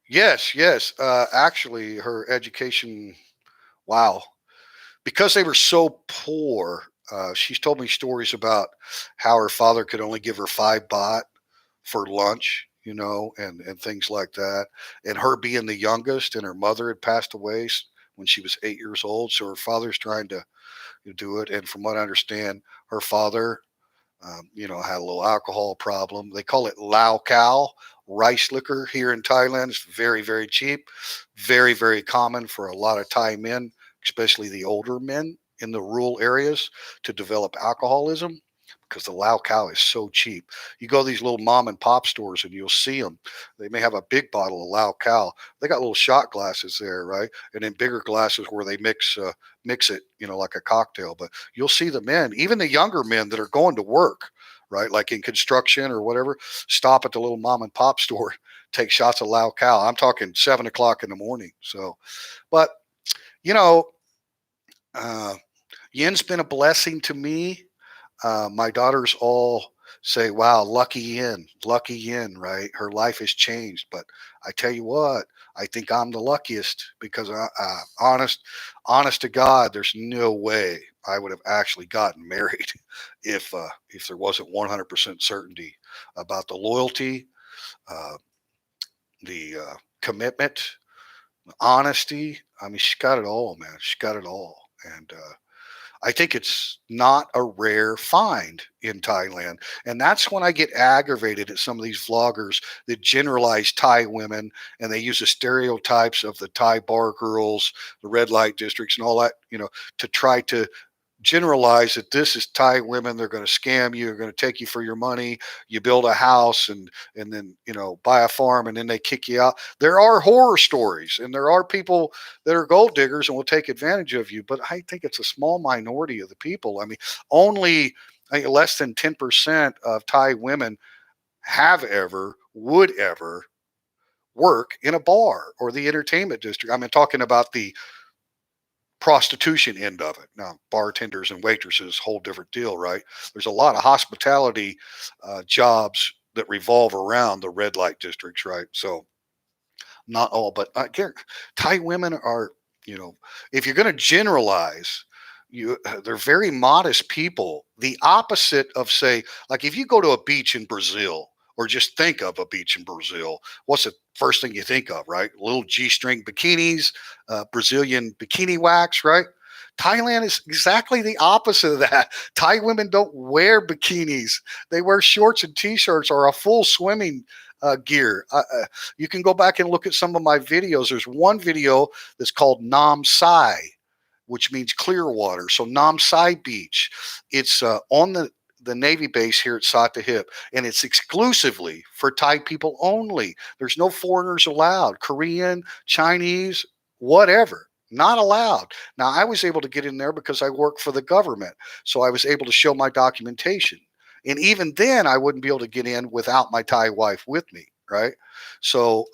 Yes, yes. Actually, her education. Wow, because they were so poor. She's told me stories about how her father could only give her 5 baht for lunch, and things like that. And her being the youngest, and her mother had passed away when she was 8 years old. So her father's trying to do it. And from what I understand, her father, had a little alcohol problem. They call it Lao Cow rice liquor here in Thailand. It's very, very cheap, very, very common for a lot of Thai men, especially the older men in the rural areas, to develop alcoholism because the Lao Cow is so cheap. You go to these little mom and pop stores and you'll see them. They may have a big bottle of Lao Cow. They got little shot glasses there, right? And then bigger glasses where they mix it, like a cocktail. But you'll see the men, even the younger men that are going to work, right, like in construction or whatever, stop at the little mom and pop store, take shots of Lao Cow. I'm talking 7 o'clock in the morning. So, but you know, uh, Yen's been a blessing to me. My daughters all say, "Wow, lucky Yin, right? Her life has changed." But I tell you what, I think I'm the luckiest because, honest to God, there's no way I would have actually gotten married if there wasn't 100% certainty about the loyalty, uh, the commitment, honesty. I mean, she's got it all, man. She's got it all, and I think it's not a rare find in Thailand. And that's when I get aggravated at some of these vloggers that generalize Thai women, and they use the stereotypes of the Thai bar girls, the red light districts, and all that, to try to generalize that this is Thai women. They're going to scam you. They're going to take you for your money. You build a house and then buy a farm, and then they kick you out. There are horror stories, and there are people that are gold diggers and will take advantage of you. But I think it's a small minority of the people. I mean, only I think less than 10% of Thai women would ever work in a bar or the entertainment district. I mean, talking about the prostitution end of it. Now, bartenders and waitresses, whole different deal, right? There's a lot of hospitality jobs that revolve around the red light districts, right? So not all, but Thai women are, you know, if you're going to generalize, they're very modest people. The opposite of, say, like if you go to a beach in Brazil, or just think of a beach in Brazil, what's the first thing you think of, right? Little G-string bikinis, Brazilian bikini wax, right? Thailand is exactly the opposite of that. Thai women don't wear bikinis; they wear shorts and t-shirts or a full swimming gear. You can go back and look at some of my videos. There's one video that's called Nam Sai, which means clear water. So Nam Sai Beach, it's on the Navy base here at Satahip, and it's exclusively for Thai people only. There's no foreigners allowed. Korean, Chinese, whatever. Not allowed. Now, I was able to get in there because I work for the government. So I was able to show my documentation. And even then, I wouldn't be able to get in without my Thai wife with me, right? So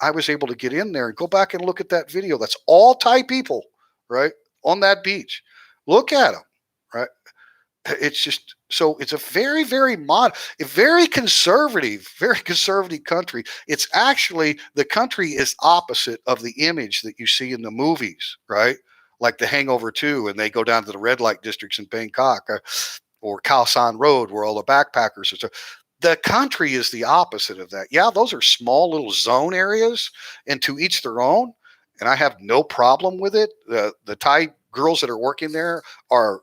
I was able to get in there and go back and look at that video. That's all Thai people, right, on that beach. Look at them, right? It's just so it's a very, very conservative country. It's actually the country is opposite of the image that you see in the movies, right? Like The Hangover 2, and they go down to the red light districts in Bangkok, or Khao San Road, where all the backpackers are. So the country is the opposite of that. Yeah, those are small little zone areas, and to each their own. And I have no problem with it. The Thai girls that are working there are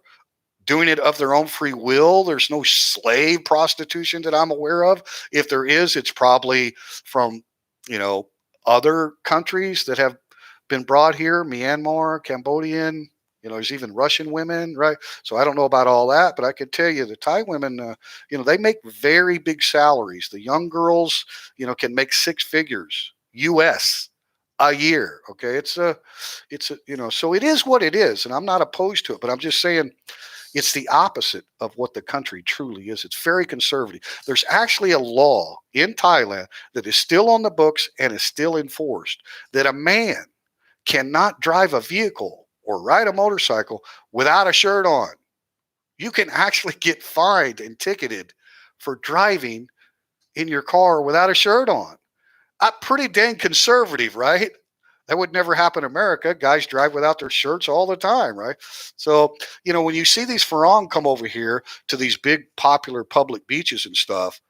doing it of their own free will. There's no slave prostitution that I'm aware of. If there is, it's probably from, you know, other countries that have been brought here, Myanmar, Cambodian, you know, there's even Russian women, right? So I don't know about all that, but I can tell you the Thai women, you know, they make very big salaries. The young girls, you know, can make six figures US a year. Okay. You know, so it is what it is. And I'm not opposed to it, but I'm just saying, it's the opposite of what the country truly is. It's very conservative. There's actually a law in Thailand that is still on the books and is still enforced that a man cannot drive a vehicle or ride a motorcycle without a shirt on. You can actually get fined and ticketed for driving in your car without a shirt on. Pretty dang conservative, right? That would never happen in America. Guys drive without their shirts all the time, right? So, you know, when you see these Farang come over here to these big popular public beaches and stuff,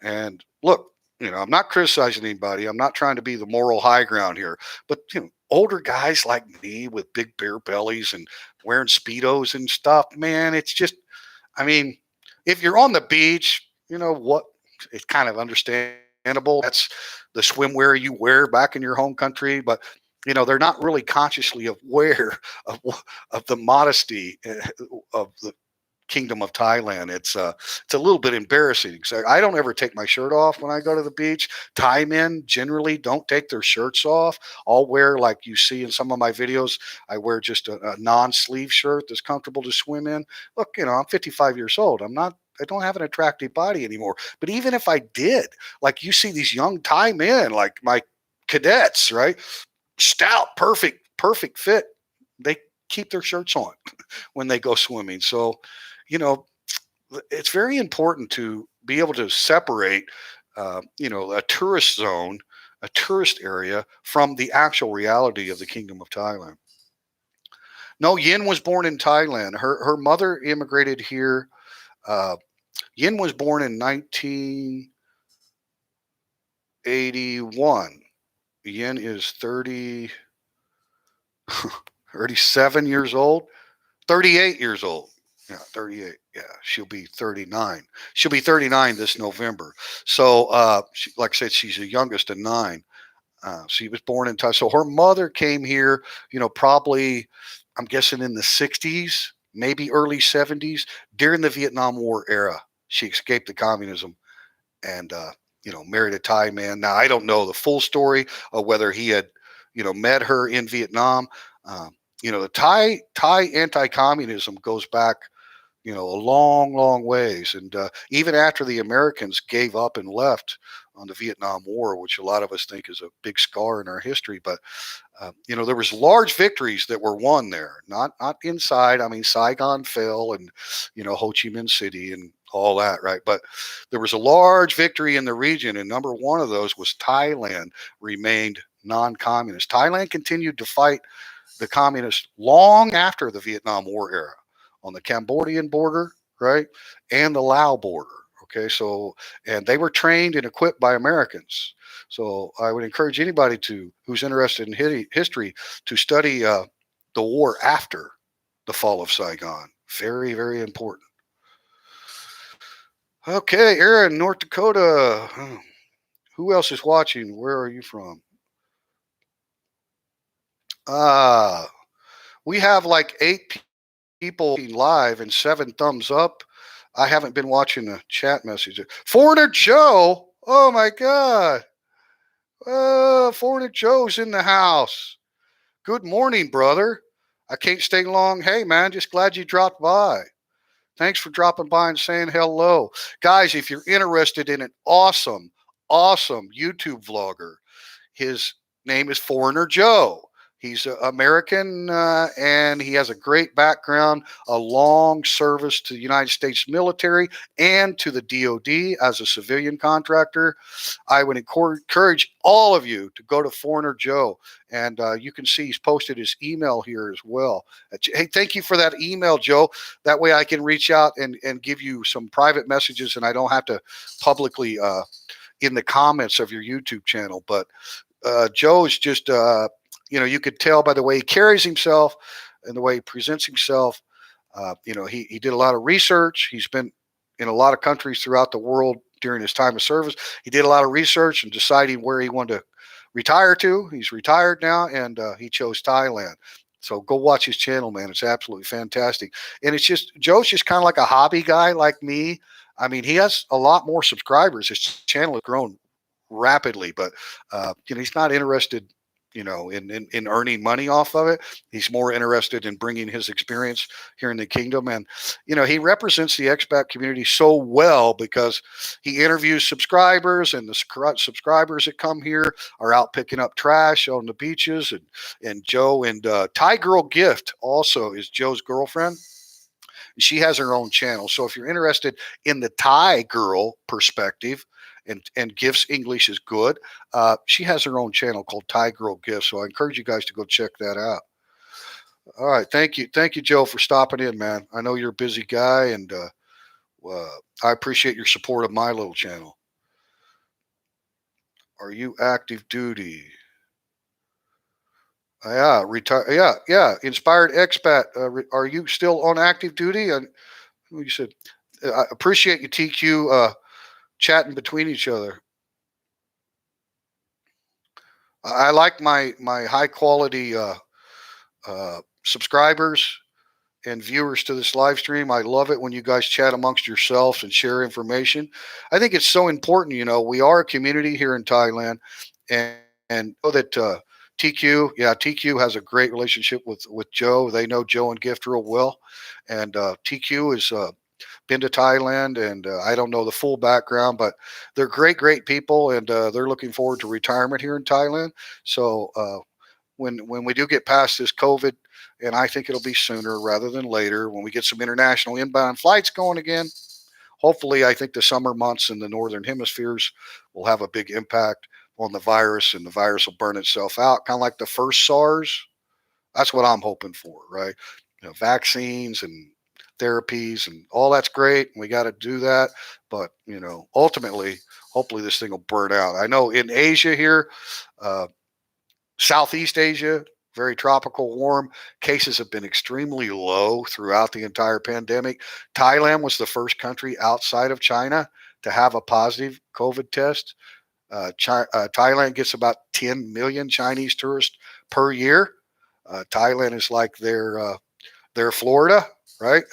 and look, you know, I'm not criticizing anybody. I'm not trying to be the moral high ground here, but you know, older guys like me with big beer bellies and wearing Speedos and stuff, man, it's just, I mean, if you're on the beach, you know what, it's kind of understandable. That's the swimwear you wear back in your home country, but you know they're not really consciously aware of, of the modesty of the Kingdom of Thailand. It's a little bit embarrassing. So I don't ever take my shirt off when I go to the beach. Thai men generally don't take their shirts off. I'll wear, like you see in some of my videos, I wear just a non-sleeve shirt that's comfortable to swim in. Look, you know, I'm 55 years old. I don't have an attractive body anymore. But even if I did, like you see these young Thai men, like my cadets, right? Stout, perfect fit. They keep their shirts on when they go swimming. So, you know, it's very important to be able to separate, you know, a tourist zone, a tourist area from the actual reality of the Kingdom of Thailand. No, Yin was born in Thailand. Her mother immigrated here. Yin was born in 1981. Yin is 37 years old, 38 years old. Yeah, 38. Yeah, she'll be 39. She'll be 39 this November. So, like I said, she's the youngest of nine. She was born in Thailand. So her mother came here, you know, probably, I'm guessing in the 60s, maybe early 70s, during the Vietnam War era. She escaped the communism and, you know, married a Thai man. Now, I don't know the full story of whether he had, you know, met her in Vietnam. You know, the Thai anti-communism goes back, a long, long ways. And even after the Americans gave up and left on the Vietnam War, which a lot of us think is a big scar in our history, but there was large victories that were won there. Not inside. I mean, Saigon fell, and Ho Chi Minh City and all that, right? But there was a large victory in the region, and number one of those was Thailand remained non-communist. Thailand continued to fight the communists long after the Vietnam War era on the Cambodian border, right, and the Lao border. Okay, so and they were trained and equipped by Americans. So I would encourage anybody who's interested in history to study the war after the fall of Saigon. Very, very important. Okay, Aaron, North Dakota. Who else is watching? Where are you from? Ah, we have like 8 people live and 7 thumbs up. I haven't been watching the chat messages. Foreigner Joe. Oh my God. Foreigner Joe's in the house. Good morning, brother. I can't stay long. Hey, man, just glad you dropped by. Thanks for dropping by and saying hello. Guys, if you're interested in an awesome, awesome YouTube vlogger, his name is Foreigner Joe. He's American and he has a great background, a long service to the United States military and to the DoD as a civilian contractor. I would encourage all of you to go to Foreigner Joe, and you can see he's posted his email here as well. Hey, thank you for that email, Joe. That way I can reach out and give you some private messages, and I don't have to publicly in the comments of your YouTube channel. But Joe is just, you could tell by the way he carries himself and the way he presents himself. He did a lot of research. He's been in a lot of countries throughout the world during his time of service. He did a lot of research and deciding where he wanted to retire to. He's retired now, and he chose Thailand. So go watch his channel, man. It's absolutely fantastic. And it's just, Joe's just kind of like a hobby guy like me. I mean, he has a lot more subscribers. His channel has grown rapidly, but he's not interested in earning money off of it. He's more interested in bringing his experience here in the kingdom. And he represents the expat community so well because he interviews subscribers, and the subscribers that come here are out picking up trash on the beaches. And Joe and Thai Girl Gift also is Joe's girlfriend. She has her own channel. So if you're interested in the Thai girl perspective, and Gifts English is good, she has her own channel called Thai Girl Gifts. So I encourage you guys to go check that out. All right, thank you, Joe, for stopping in, man. I know you're a busy guy, and I appreciate your support of my little channel. Are you active duty? Yeah, retire. Yeah. Inspired expat. Are you still on active duty? And you said, I appreciate you, TQ, chatting between each other. I like my high quality subscribers and viewers to this live stream. I love it when you guys chat amongst yourselves and share information. I think it's so important. We are a community here in Thailand, and know that TQ has a great relationship with Joe. They know Joe and Gift real well, and TQ is been to Thailand, and I don't know the full background, but they're great people, and they're looking forward to retirement here in Thailand. So when we do get past this COVID, and I think it'll be sooner rather than later, when we get some international inbound flights going again, hopefully I think the summer months in the northern hemispheres will have a big impact on the virus, and the virus will burn itself out, kind of like the first SARS. That's what I'm hoping for, right? Vaccines and therapies and all that's great. We got to do that. But, ultimately, hopefully this thing will burn out. I know in Asia here, Southeast Asia, very tropical, warm. Cases have been extremely low throughout the entire pandemic. Thailand was the first country outside of China to have a positive COVID test. Thailand gets about 10 million Chinese tourists per year. Thailand is like their Florida, right?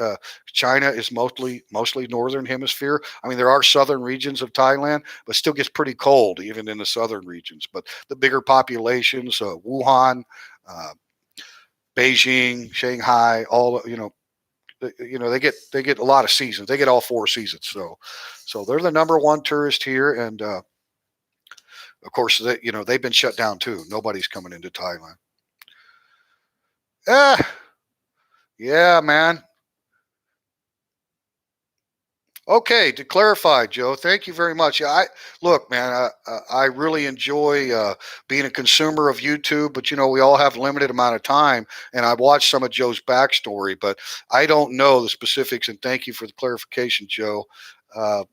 China is mostly northern hemisphere. I mean, there are southern regions of Thailand, but still gets pretty cold even in the southern regions. But the bigger populations, Wuhan, Beijing, Shanghai, all they get a lot of seasons. They get all 4 seasons. So they're the number one tourist here, and of course they've been shut down too. Nobody's coming into Thailand. Ah, yeah, man. Okay, to clarify, Joe, thank you very much. I look, man, I really enjoy being a consumer of YouTube, but we all have limited amount of time, and I've watched some of Joe's backstory, but I don't know the specifics. And thank you for the clarification, Joe. Uh,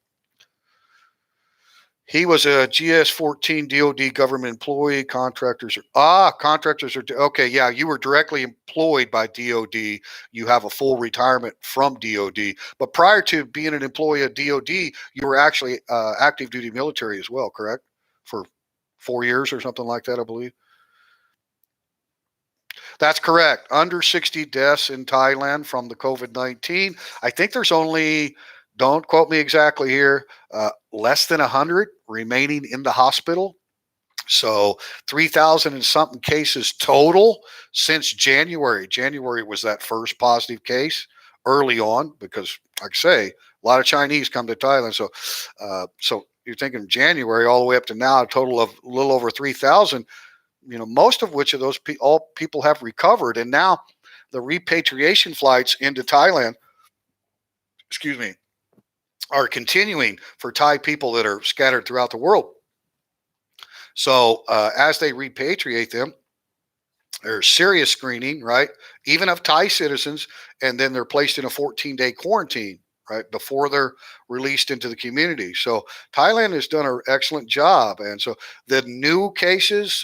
He was a GS-14 DoD government employee. Contractors are okay. Yeah, you were directly employed by DoD. You have a full retirement from DoD. But prior to being an employee of DoD, you were actually active duty military as well, correct? For 4 years or something like that, I believe. That's correct. Under 60 deaths in Thailand from the COVID-19. I think there's only, don't quote me exactly here, less than 100 remaining in the hospital. So 3,000 and something cases total since January. January was that first positive case early on because, like I say, a lot of Chinese come to Thailand. So you're thinking January all the way up to now, a total of a little over 3,000. Most of which of those all people have recovered, and now the repatriation flights into Thailand, excuse me, are continuing for Thai people that are scattered throughout the world. So as they repatriate them, there's serious screening, right? Even of Thai citizens, and then they're placed in a 14-day quarantine, right, before they're released into the community. So Thailand has done an excellent job. And so the new cases,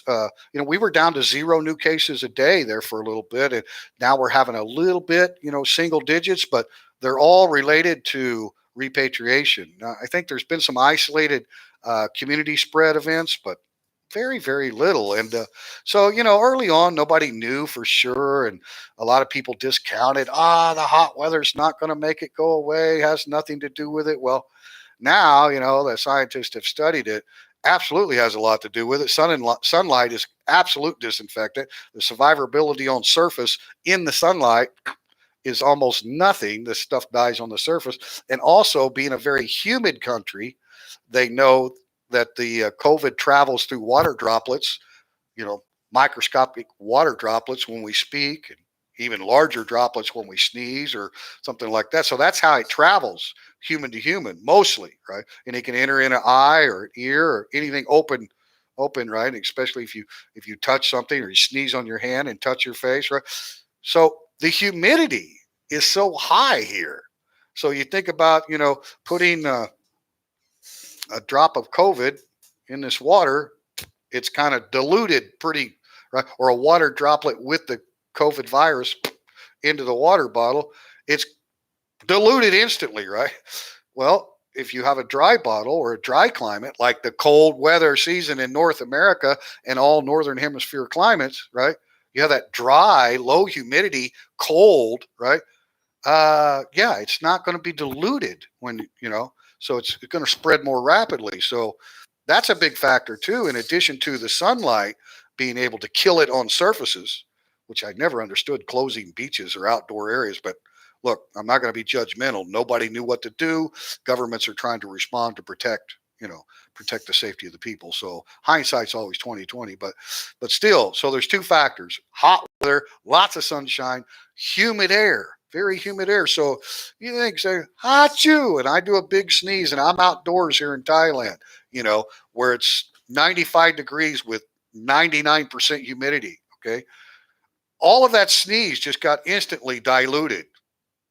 we were down to 0 new cases a day there for a little bit, and now we're having a little bit, single digits, but they're all related to repatriation. Now, I think there's been some isolated community spread events, but very, very little. And so, early on, nobody knew for sure. And a lot of people discounted, the hot weather's not going to make it go away, has nothing to do with it. Well, now, the scientists have studied it. Absolutely has a lot to do with it. Sunlight is absolute disinfectant. The survivability on surface in the sunlight is almost nothing. This stuff dies on the surface. And also, being a very humid country, they know that the COVID travels through water droplets, microscopic water droplets when we speak, and even larger droplets when we sneeze or something like that. So that's how it travels, human to human, mostly, right? And it can enter in an eye or an ear or anything open, right? Especially if you touch something or you sneeze on your hand and touch your face, right? So the humidity is so high here. So you think about, putting a drop of COVID in this water, it's kind of diluted pretty, right? Or a water droplet with the COVID virus into the water bottle, it's diluted instantly, right? Well, if you have a dry bottle or a dry climate, like the cold weather season in North America and all northern hemisphere climates, right? You have that dry, low humidity, cold, right? Yeah, it's not going to be diluted so it's going to spread more rapidly. So that's a big factor too, in addition to the sunlight being able to kill it on surfaces, which I never understood closing beaches or outdoor areas. But look, I'm not going to be judgmental. Nobody knew what to do. Governments are trying to respond to protect the safety of the people. So hindsight's always 2020, but still, so there's 2 factors: hot weather, lots of sunshine, humid air, very humid air. So you think, say, achoo, and I do a big sneeze and I'm outdoors here in Thailand, where it's 95 degrees with 99% humidity. Okay. All of that sneeze just got instantly diluted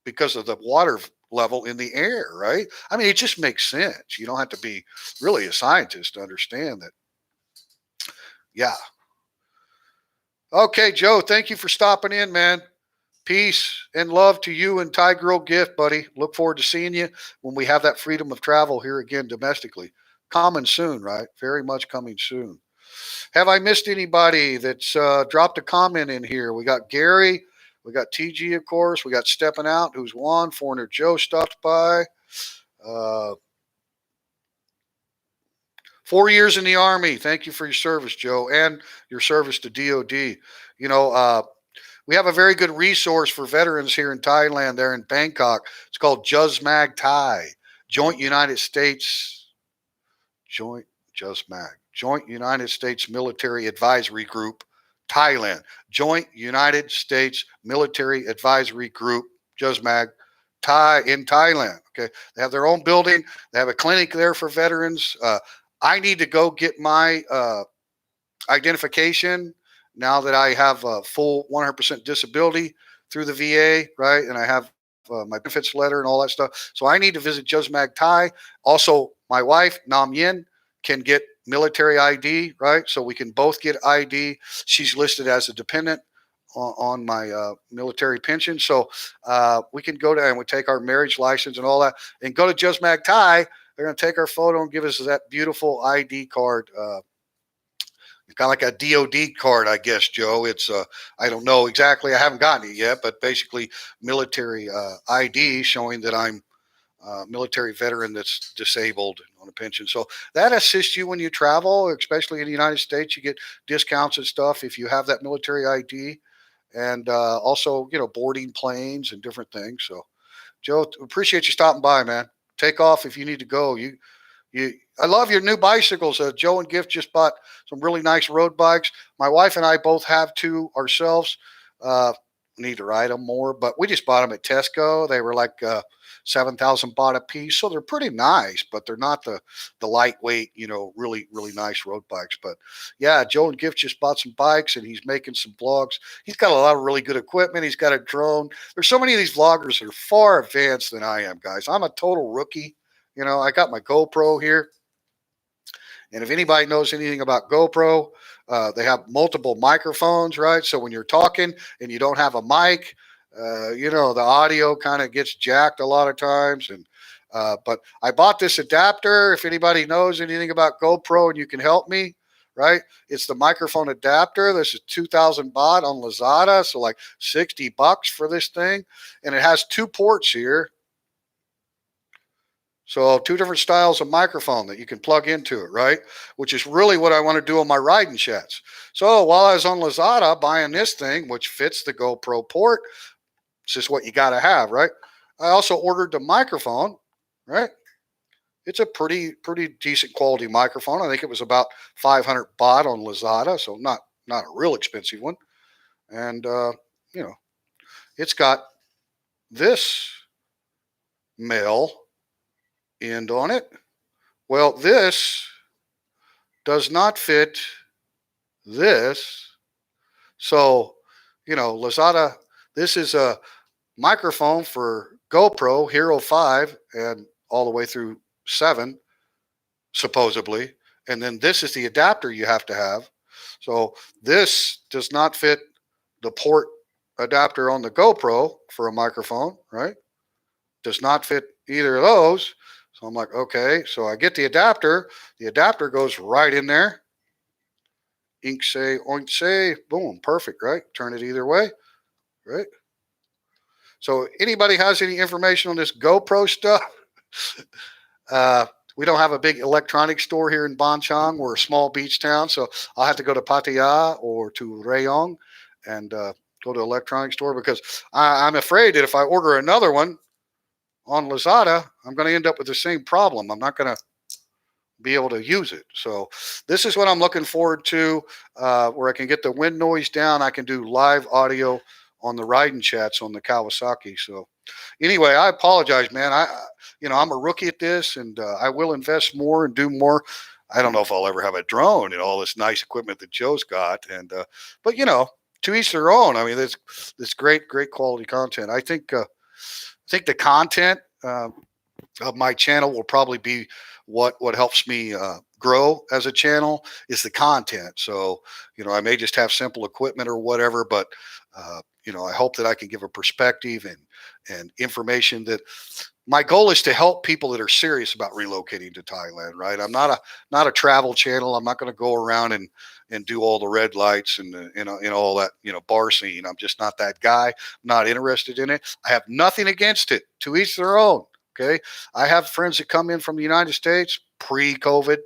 because of the water level in the air, right? I mean, it just makes sense. You don't have to be really a scientist to understand that. Yeah. Okay, Joe, thank you for stopping in, man. Peace and love to you and Thai Girl Gift, buddy. Look forward to seeing you when we have that freedom of travel here again domestically. Coming soon, right? Very much coming soon. Have I missed anybody that's dropped a comment in here? We got Gary. We got TG, of course. We got Stepping Out, who's Juan. Foreigner Joe stopped by. Uh, 4 years in the Army. Thank you for your service, Joe, and your service to DOD. You know, We have a very good resource for veterans here in Thailand, there in Bangkok. It's called JUSMAG Thai, Joint United States Joint Joint United States Military Advisory Group, Thailand. Joint United States Military Advisory Group, JUSMAG, Thai in Thailand. Okay, they have their own building. They have a clinic there for veterans. I need to go get my identification now that I have a full 100% disability through the VA, right? And I have my benefits letter and all that stuff. So I need to visit JUSMAG Thai. Also, my wife, Nam Yin, can get military ID, right? So we can both get ID. She's listed as a dependent on my military pension. So we can go down and we take our marriage license and all that and go to JUSMAG Thai. They're going to take our photo and give us that beautiful ID card. Kind of like a DOD card, I guess, Joe. It's I don't know exactly. I haven't gotten it yet, but basically military ID showing that I'm a military veteran that's disabled on a pension. So that assists you when you travel, especially in the United States. You get discounts and stuff if you have that military ID, and also boarding planes and different things. So, Joe, appreciate you stopping by, man. Take off if you need to go. I love your new bicycles. Joe and Gift just bought some really nice road bikes. My wife and I both have two ourselves. Need to ride them more, but we just bought them at Tesco. They were like 7,000 baht a piece, so they're pretty nice, but they're not the lightweight, really really nice road bikes. But yeah, Joe and Gift just bought some bikes, and he's making some vlogs. He's got a lot of really good equipment. He's got a drone. There's so many of these vloggers that are far advanced than I am, guys. I'm a total rookie. I got my GoPro here. And if anybody knows anything about GoPro, they have multiple microphones, right? So when you're talking and you don't have a mic, the audio kind of gets jacked a lot of times. And but I bought this adapter. If anybody knows anything about GoPro and you can help me, right? It's the microphone adapter. This is 2,000 baht on Lazada, so like $60 for this thing, and it has two ports here. So two different styles of microphone that you can plug into it, right? Which is really what I want to do on my riding chats. So while I was on Lazada buying this thing, which fits the GoPro port, it's just what you got to have, right? I also ordered the microphone, right? It's a pretty decent quality microphone. I think it was about 500 baht on Lazada, so not a real expensive one. And it's got this male end on it. Well, this does not fit this. So, Lazada, this is a microphone for GoPro Hero 5 and all the way through 7, supposedly. And then this is the adapter you have to have. So this does not fit the port adapter on the GoPro for a microphone, right? Does not fit either of those. So I'm like, okay. So I get the adapter. The adapter goes right in there. Ink say, oink say, boom, perfect, right? Turn it either way, right? So anybody has any information on this GoPro stuff? We don't have a big electronics store here in Bonchang. We're a small beach town, so I'll have to go to Pattaya or to Rayong and go to an electronics store because I'm afraid that if I order another one on Lazada, I'm going to end up with the same problem. I'm not going to be able to use it. So this is what I'm looking forward to, where I can get the wind noise down. I can do live audio on the riding chats on the Kawasaki. So anyway, I apologize, man. I'm a rookie at this, and I will invest more and do more. I don't know if I'll ever have a drone and all this nice equipment that Joe's got, and but to each their own. I mean, this great quality content. I think the content of my channel will probably be what helps me grow as a channel is the content. So I may just have simple equipment or whatever, but I hope that I can give a perspective and information that my goal is to help people that are serious about relocating to Thailand, right? I'm not a travel channel. I'm not going to go around and do all the red lights and all that, bar scene. I'm just not that guy. I'm not interested in it. I have nothing against it. To each their own. Okay. I have friends that come in from the United States pre-COVID,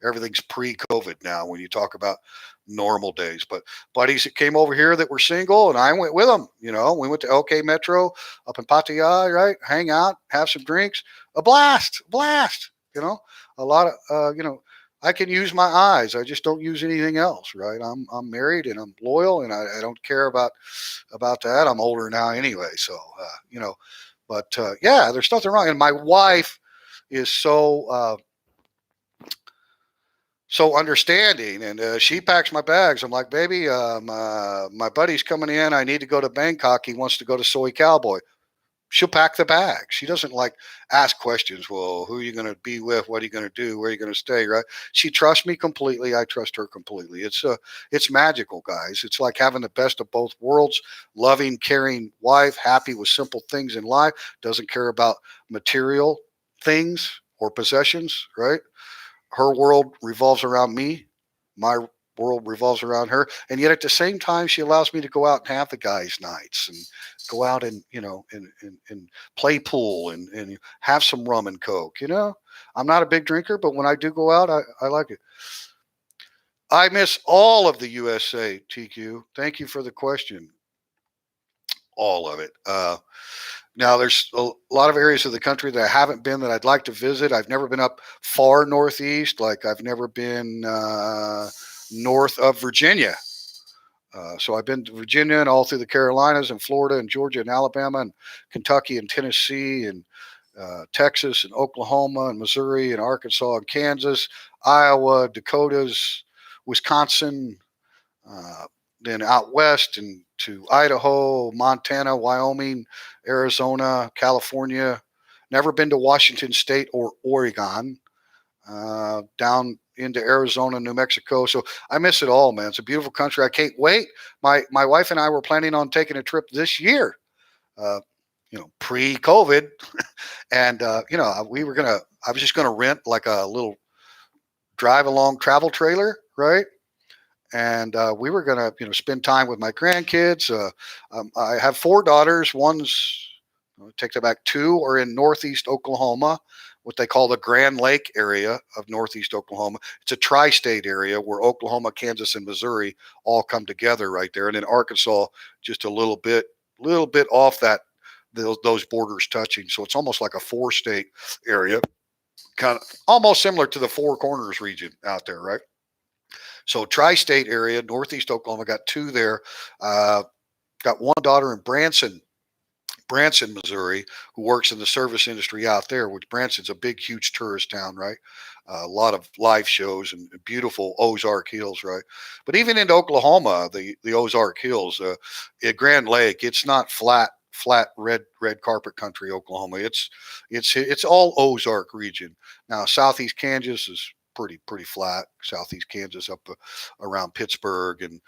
Everything's pre-COVID now when you talk about normal days. But buddies that came over here that were single, and I went with them. We went to LK Metro up in Pattaya, right? Hang out, have some drinks, a blast, blast. A lot of I can use my eyes. I just don't use anything else, right? I'm married and I'm loyal, and I don't care about that. I'm older now anyway, so But yeah, there's nothing wrong. And my wife is so understanding, and she packs my bags. I'm like, baby, my buddy's coming in. I need to go to Bangkok. He wants to go to Soy Cowboy. She'll pack the bag. She doesn't like ask questions. Well, who are you going to be with? What are you going to do? Where are you going to stay? Right? She trusts me completely. I trust her completely. It's magical, guys. It's like having the best of both worlds. Loving, caring wife, happy with simple things in life. Doesn't care about material things or possessions. Right? Her world revolves around me. My world revolves around her. And yet at the same time, she allows me to go out and have the guys' nights and go out and, and play pool and have some rum and Coke. I'm not a big drinker, but when I do go out, I like it. I miss all of the USA, TQ. Thank you for the question. All of it. Now, there's a lot of areas of the country that I haven't been that I'd like to visit. I've never been up far northeast, like I've never been north of Virginia. So I've been to Virginia and all through the Carolinas and Florida and Georgia and Alabama and Kentucky and Tennessee and Texas and Oklahoma and Missouri and Arkansas and Kansas, Iowa, Dakotas, Wisconsin, uh, then out west and to Idaho, Montana, Wyoming, Arizona, California. Never been to Washington State or Oregon. Down into Arizona, New Mexico. So I miss it all, man. It's a beautiful country. I can't wait. My wife and I were planning on taking a trip this year, pre-COVID, and we were gonna. I was just gonna rent like a little drive-along travel trailer, right? And we were gonna spend time with my grandkids. I have four daughters. One's take that back. Two are in northeast Oklahoma, what they call the Grand Lake area of northeast Oklahoma. It's a tri-state area where Oklahoma, Kansas, and Missouri all come together right there, and then Arkansas just a little bit off that those borders touching. So it's almost like a four-state area, kind of almost similar to the Four Corners region out there, right? So tri-state area, northeast Oklahoma, got two there. Got one daughter in Branson, Missouri, who works in the service industry out there, which Branson's a big, huge tourist town, right? A lot of live shows and beautiful Ozark Hills, right? But even in Oklahoma, the Ozark Hills, at Grand Lake, it's not flat red carpet country Oklahoma. It's all Ozark region. Now southeast Kansas is pretty flat. Southeast Kansas up around Pittsburgh and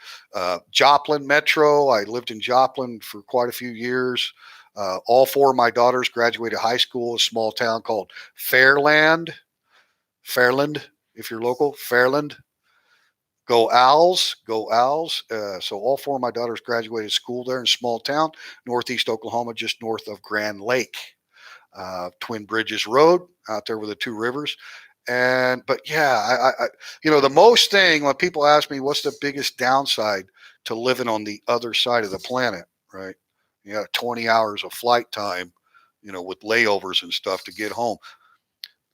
Joplin Metro. I lived in Joplin for quite a few years. All four of my daughters graduated high school in a small town called Fairland, if you're local, Fairland. Go Owls, go Owls. So all four of my daughters graduated school there in a small town, northeast Oklahoma, just north of Grand Lake. Twin Bridges Road out there with the two rivers. But yeah, the most thing when people ask me what's the biggest downside to living on the other side of the planet, right? You got 20 hours of flight time, with layovers and stuff to get home.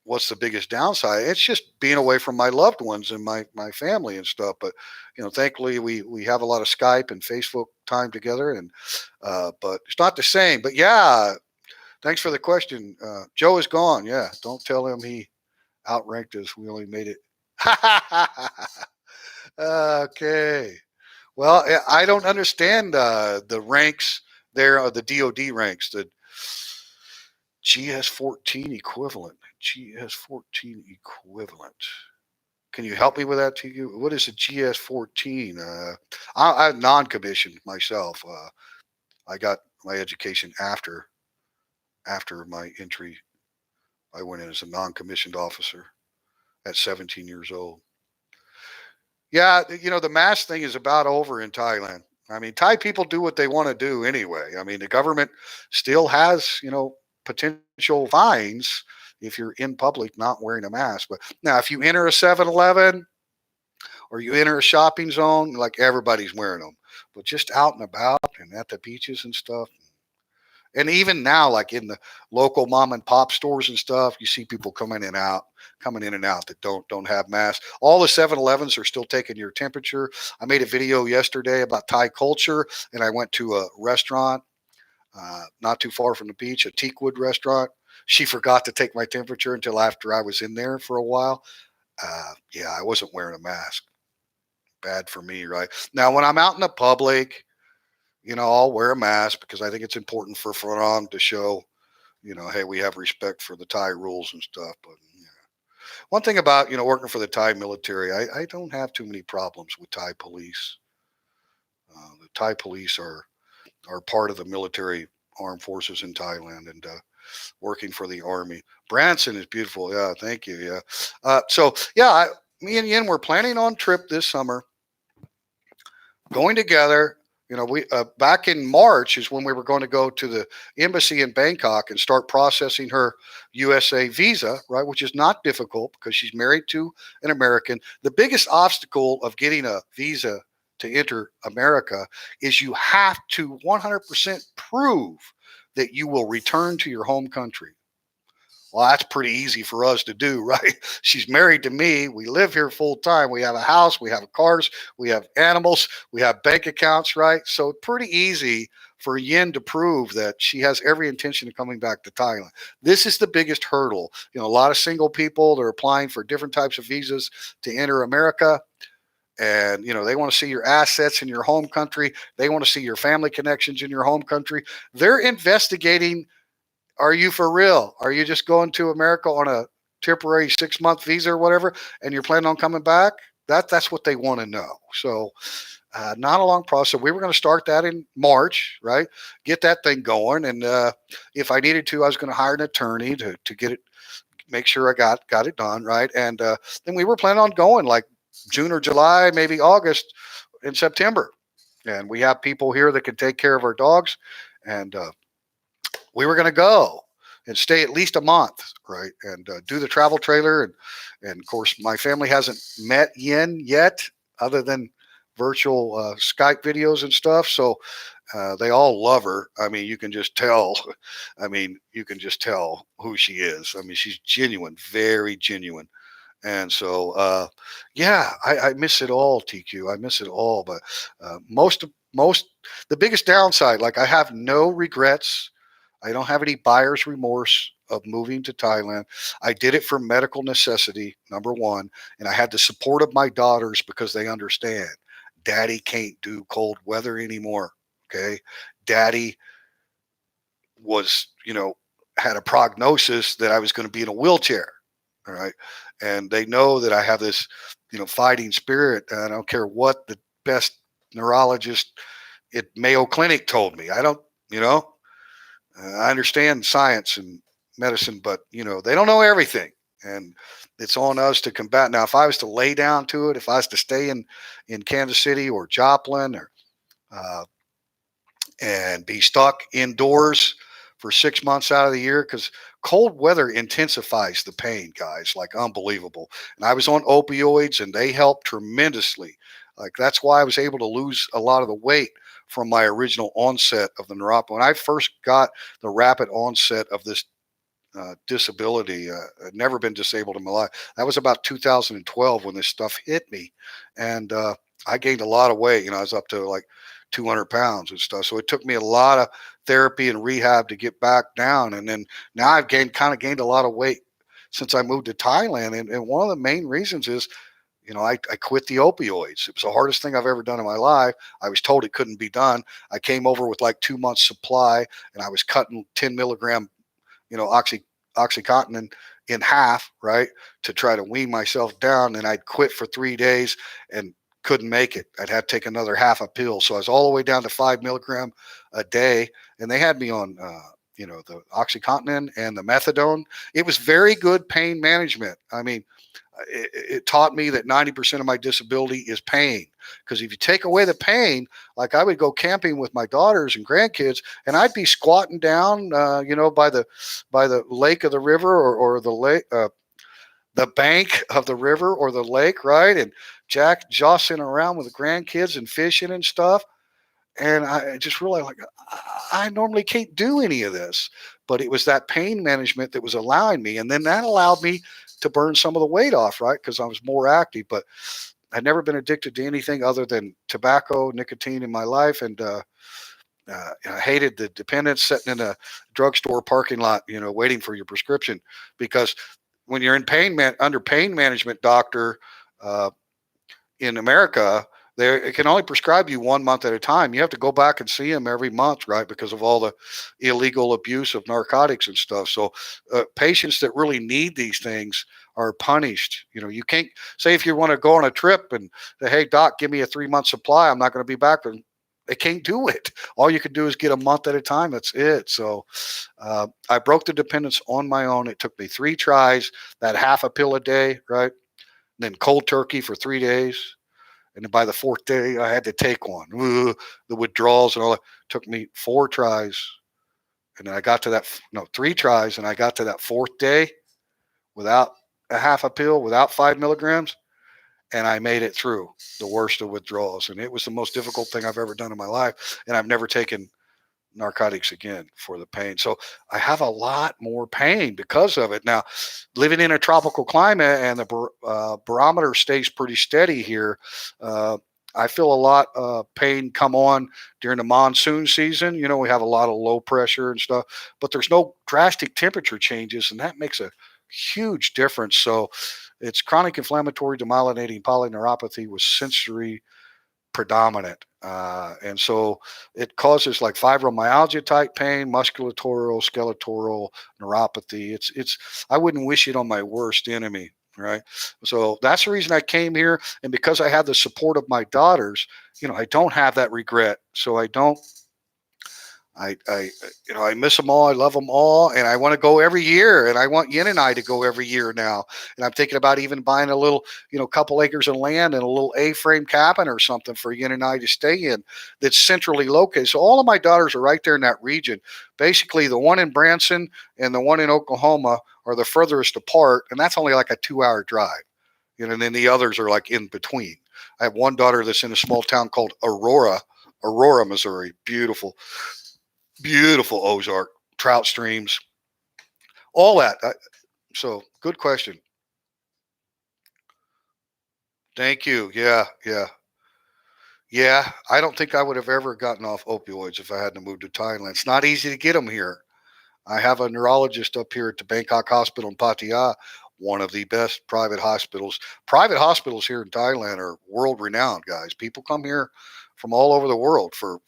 What's the biggest downside? It's just being away from my loved ones and my family and stuff. But thankfully we have a lot of Skype and Facebook time together, and but it's not the same. But yeah, thanks for the question. Joe is gone. Yeah, don't tell him he outranked us. We only made it. Okay. Well, I don't understand the ranks there, the DoD ranks, the GS-14 equivalent. GS-14 equivalent. Can you help me with that? To you, what is a GS-14? I'm non-commissioned myself. I got my education after my entry. I went in as a non-commissioned officer at 17 years old. Yeah, the mask thing is about over in Thailand. I mean, Thai people do what they want to do anyway. I mean, the government still has, potential fines if you're in public not wearing a mask. But now, if you enter a 7-Eleven or you enter a shopping zone, like everybody's wearing them. But just out and about and at the beaches and stuff, and even now, like in the local mom and pop stores and stuff, you see people coming in and out that don't have masks. All the 7-Elevens are still taking your temperature. I made a video yesterday about Thai culture, and I went to a restaurant not too far from the beach, a teakwood restaurant. She forgot to take my temperature until after I was in there for a while. Yeah, I wasn't wearing a mask. Bad for me, right? Now, when I'm out in the public, I'll wear a mask because I think it's important for Farang to show, hey, we have respect for the Thai rules and stuff. But one thing about, working for the Thai military, I don't have too many problems with Thai police. The Thai police are part of the military armed forces in Thailand and working for the army. Branson is beautiful. Yeah, thank you. Yeah. So, yeah, me and Yin, we're planning on trip this summer, going together. We back in March is when we were going to go to the embassy in Bangkok and start processing her USA visa, right? Which is not difficult because she's married to an American. The biggest obstacle of getting a visa to enter America is you have to 100% prove that you will return to your home country. Well, that's pretty easy for us to do, right? She's married to me. We live here full time. We have a house, we have cars, we have animals, we have bank accounts, right? So pretty easy for Yin to prove that she has every intention of coming back to Thailand. This is the biggest hurdle. A lot of single people, they're applying for different types of visas to enter America. And they want to see your assets in your home country. They want to see your family connections in your home country. They're investigating, are you for real? Are you just going to America on a temporary 6-month visa or whatever, and you're planning on coming back? That's what they want to know. So, not a long process. We were going to start that in March, right? Get that thing going, and if I needed to, I was going to hire an attorney to get it, make sure I got it done, right? And then we were planning on going like June or July, maybe August, in September. And we have people here that can take care of our dogs, and we were going to go and stay at least a month, right? And do the travel trailer. And of course, my family hasn't met Yin yet, other than virtual Skype videos and stuff. So they all love her. I mean, you can just tell. I mean, you can just tell who she is. I mean, she's genuine, very genuine. And so, yeah, I miss it all, TQ. I miss it all. But the biggest downside, like I have no regrets. I don't have any buyer's remorse of moving to Thailand. I did it for medical necessity, number one. And I had the support of my daughters because they understand daddy can't do cold weather anymore. Okay. Daddy was, had a prognosis that I was going to be in a wheelchair. All right. And they know that I have this, fighting spirit. And I don't care what the best neurologist at Mayo Clinic told me. I don't, I understand science and medicine, but they don't know everything, and it's on us to combat. Now, if I was to lay down to it, if I was to stay in Kansas City or Joplin or uh, and be stuck indoors for 6 months out of the year, because cold weather intensifies the pain, guys, like unbelievable. And I was on opioids, and they helped tremendously. Like that's why I was able to lose a lot of the weight from my original onset of the neuropathy. When I first got the rapid onset of this disability, I'd never been disabled in my life. That was about 2012 when this stuff hit me, and I gained a lot of weight. I was up to like 200 pounds and stuff. So it took me a lot of therapy and rehab to get back down. And then now I've gained a lot of weight since I moved to Thailand. And one of the main reasons is, I quit the opioids. It was the hardest thing I've ever done in my life. I was told it couldn't be done. I came over with like 2 months supply, and I was cutting 10 milligram, Oxycontin in half, right, to try to wean myself down. And I'd quit for 3 days and couldn't make it. I'd have to take another half a pill. So I was all the way down to 5 milligram a day. And they had me on the OxyContin and the methadone. It was very good pain management. I mean, it taught me that 90% of my disability is pain. Because if you take away the pain, like I would go camping with my daughters and grandkids, and I'd be squatting down, by the lake of the river, or the lake, the bank of the river or the lake, right? And Jack jostling around with the grandkids and fishing and stuff. And I just realized, like, I normally can't do any of this, but it was that pain management that was allowing me. And then that allowed me to burn some of the weight off, right? Because I was more active. But I'd never been addicted to anything other than tobacco, nicotine in my life. And I hated the dependence sitting in a drugstore parking lot, waiting for your prescription. Because when you're in under pain management doctor, uh, in America, it can only prescribe you 1 month at a time. You have to go back and see them every month, right? Because of all the illegal abuse of narcotics and stuff. So patients that really need these things are punished. You can't say, if you want to go on a trip and say, hey, doc, give me a 3-month supply, I'm not going to be back. They can't do it. All you can do is get a month at a time. That's it. So I broke the dependence on my own. It took me 3 tries, that half a pill a day, right? And then cold turkey for 3 days. And then by the 4th day, I had to take one. The withdrawals and all that took me 4 tries. And then I got to 3 tries, and I got to that 4th day without a half a pill, without 5 milligrams. And I made it through the worst of withdrawals. And it was the most difficult thing I've ever done in my life. And I've never taken narcotics again for the pain. So I have a lot more pain because of it. Now, living in a tropical climate and the barometer stays pretty steady here, I feel a lot of pain come on during the monsoon season. We have a lot of low pressure and stuff, but there's no drastic temperature changes, and that makes a huge difference. So it's chronic inflammatory demyelinating polyneuropathy with sensory predominant. And so it causes like fibromyalgia type pain, musculatoral, skeletal neuropathy. I wouldn't wish it on my worst enemy. Right. So that's the reason I came here. And because I have the support of my daughters, I don't have that regret. So I miss them all. I love them all, and I want to go every year. And I want Yin and I to go every year now. And I'm thinking about even buying a little, couple acres of land and a little A-frame cabin or something for Yin and I to stay in that's centrally located. So all of my daughters are right there in that region. Basically, the one in Branson and the one in Oklahoma are the furthest apart, and that's only like a 2-hour drive. And then the others are like in between. I have one daughter that's in a small town called Aurora, Missouri. Beautiful Ozark, trout streams, all that. So good question. Thank you. Yeah. I don't think I would have ever gotten off opioids if I hadn't moved to Thailand. It's not easy to get them here. I have a neurologist up here at the Bangkok Hospital in Pattaya, one of the best private hospitals. Private hospitals here in Thailand are world renowned, guys. People come here from all over the world for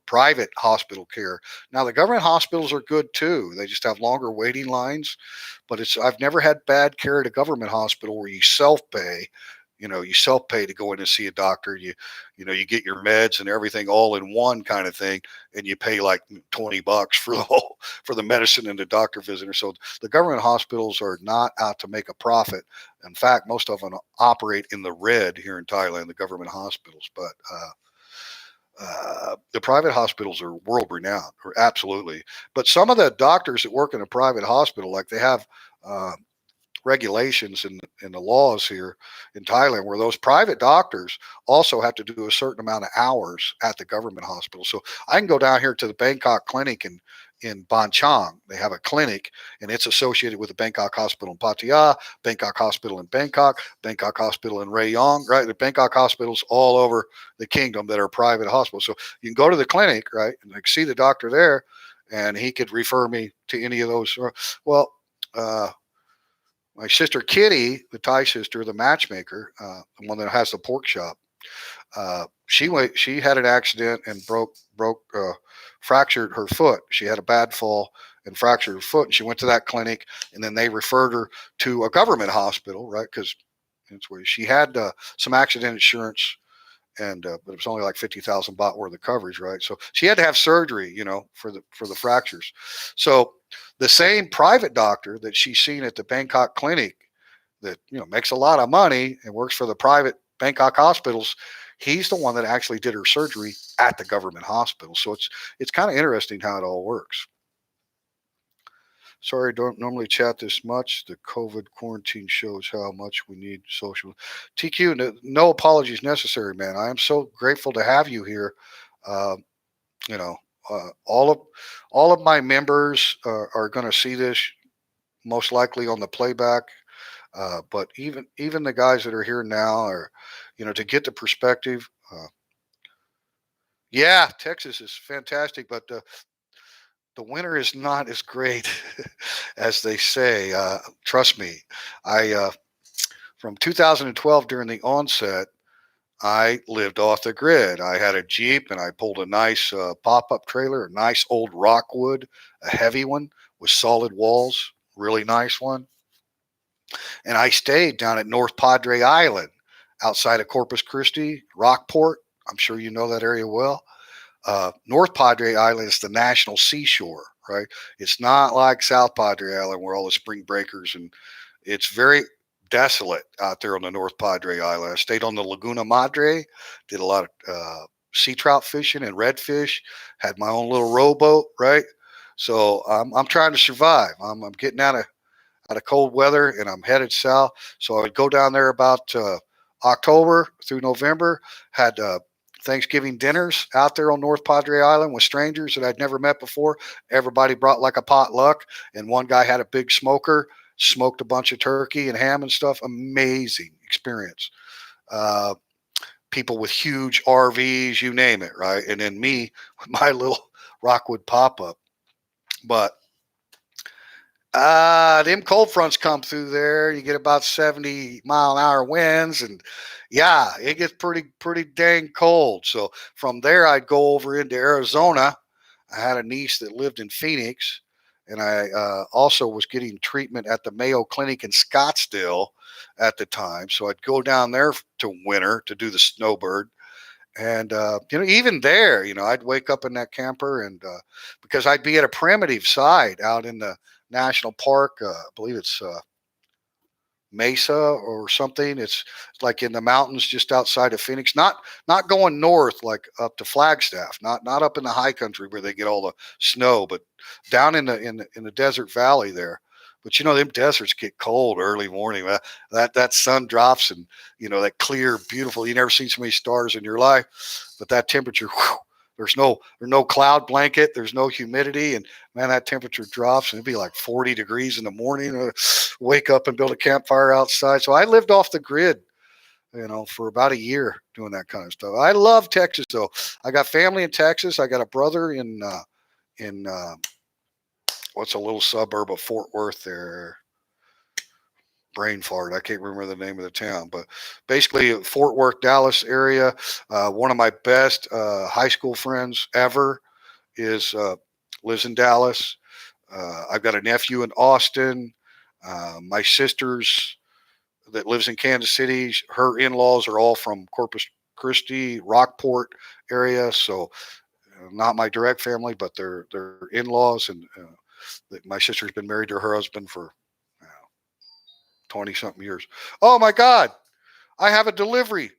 private hospital care. Now the government hospitals are good too. They just have longer waiting lines, but I've never had bad care at a government hospital where you self-pay. You self-pay to go in and see a doctor. You get your meds and everything all in one kind of thing, and you pay like $20 for the medicine and the doctor visitor. So the government hospitals are not out to make a profit. In fact, most of them operate in the red here in Thailand, the government hospitals. But the private hospitals are world renowned, or absolutely. But some of the doctors that work in a private hospital, like they have regulations in the laws here in Thailand, where those private doctors also have to do a certain amount of hours at the government hospital. So I can go down here to the Bangkok clinic in Ban Chang. They have a clinic, and it's associated with the Bangkok Hospital in Pattaya, Bangkok Hospital in Bangkok, Bangkok Hospital in Rayong, right? The Bangkok hospitals all over the kingdom that are private hospitals. So you can go to the clinic, right, and like see the doctor there, and he could refer me to any of those. Well, my sister Kitty, the Thai sister, the matchmaker, the one that has the pork shop, she had an accident and fractured her foot. She had a bad fall and fractured her foot, and she went to that clinic, and then they referred her to a government hospital, right? Because that's where she had some accident insurance, and but it was only like 50,000 baht worth of coverage, right? So she had to have surgery, for the fractures. So the same private doctor that she's seen at the Bangkok clinic that makes a lot of money and works for the private Bangkok hospitals, he's the one that actually did her surgery at the government hospital. So it's kind of interesting how it all works. Sorry, don't normally chat this much. The COVID quarantine shows how much we need social. TQ, no apologies necessary, man. I am so grateful to have you here. Uh, you know, all of my members are going to see this most likely on the playback. But even the guys that are here now are, to get the perspective. Yeah, Texas is fantastic, but the winter is not as great as they say. Trust me, I from 2012 during the onset, I lived off the grid. I had a Jeep and I pulled a nice pop-up trailer, a nice old Rockwood, a heavy one with solid walls, really nice one. And I stayed down at North Padre Island outside of Corpus Christi, Rockport. I'm sure you know that area well. North Padre Island is the national seashore, right? It's not like South Padre Island where all the spring breakers, and it's very desolate out there on the North Padre Island. I stayed on the Laguna Madre, did a lot of sea trout fishing and redfish, had my own little rowboat, right? So I'm trying to survive. I'm getting out of cold weather and I'm headed south. So I would go down there about October through November, had Thanksgiving dinners out there on North Padre Island with strangers that I'd never met before. Everybody brought like a potluck, and one guy had a big smoker, smoked a bunch of turkey and ham and stuff. Amazing experience. Uh, People with huge RVs, you name it, right? And then me with my little Rockwood pop up. But them cold fronts come through there. You get about 70-mile-an-hour winds, and yeah, it gets pretty dang cold. So from there, I'd go over into Arizona. I had a niece that lived in Phoenix, and I also was getting treatment at the Mayo Clinic in Scottsdale at the time. So I'd go down there to winter to do the snowbird. And even there, I'd wake up in that camper, and because I'd be at a primitive site out in the national park. I believe it's Mesa or something. It's like in the mountains just outside of Phoenix. Not going north like up to Flagstaff. Not up in the high country where they get all the snow, but down in the desert valley there. But them deserts get cold early morning. That sun drops, and that clear, beautiful. You never seen so many stars in your life, but that temperature. Whew, there's no cloud blanket. There's no humidity, and man, that temperature drops, and it'd be like 40 degrees in the morning. Wake up and build a campfire outside. So I lived off the grid, for about a year doing that kind of stuff. I love Texas, though. I got family in Texas. I got a brother in what's a little suburb of Fort Worth there. Brain fart. I can't remember the name of the town, but basically Fort Worth, Dallas area. One of my best high school friends ever is lives in Dallas. I've got a nephew in Austin. My sister's that lives in Kansas City. Her in-laws are all from Corpus Christi, Rockport area. So not my direct family, but they're in-laws, and my sister's been married to her husband for 20 something years. Oh my God, I have a delivery.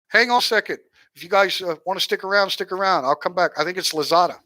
Hang on a second. If you guys want to stick around, stick around. I'll come back. I think it's Lazada.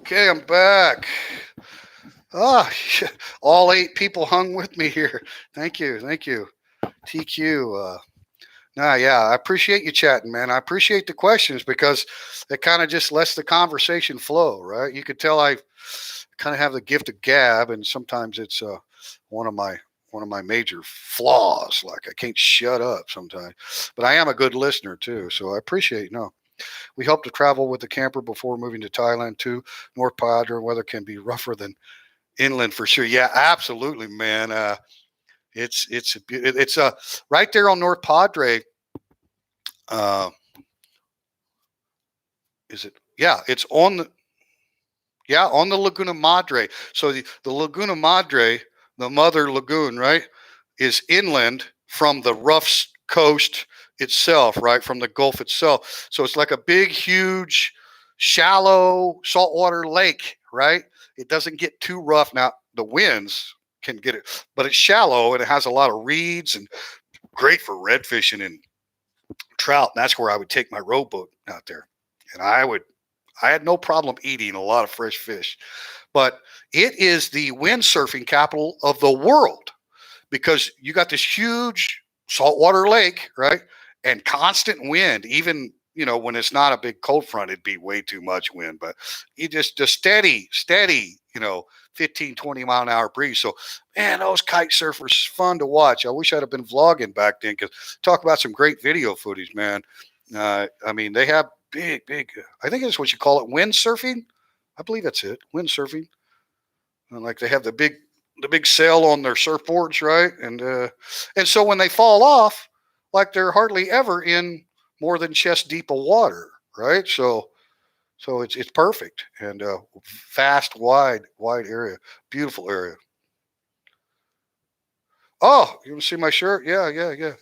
Okay, I'm back. Ah, all 8 people hung with me here. Thank you, TQ. Yeah, I appreciate you chatting, man. I appreciate the questions because it kind of just lets the conversation flow, right? You could tell I kind of have the gift of gab, and sometimes it's one of my major flaws. Like I can't shut up sometimes, but I am a good listener too. So I appreciate no. We hope to travel with the camper before moving to Thailand too. North Padre weather can be rougher than inland for sure. Yeah, absolutely, man. It's right there on North Padre. Uh, is it? Yeah, it's on the on the Laguna Madre. So the Laguna Madre, the mother lagoon, right, is inland from the rough coast itself, right, from the Gulf itself. So it's like a big, huge, shallow saltwater lake, right? It doesn't get too rough. Now the winds can get it, but it's shallow and it has a lot of reeds and great for red fishing and trout. And that's where I would take my rowboat out there, and I had no problem eating a lot of fresh fish. But it is the windsurfing capital of the world because you got this huge saltwater lake, right? And constant wind, even when it's not a big cold front, it'd be way too much wind, but you just steady, 15, 20 mile an hour breeze. So, man, those kite surfers fun to watch. I wish I'd have been vlogging back then because talk about some great video footage, man. I mean, they have big, I think that's what you call it, windsurfing. I believe that's it, windsurfing. And like they have the big sail on their surfboards, right? And so when they fall off, like they're hardly ever in more than chest deep of water, right? So it's perfect and vast, wide area, beautiful area. Oh, you want to see my shirt? Yeah.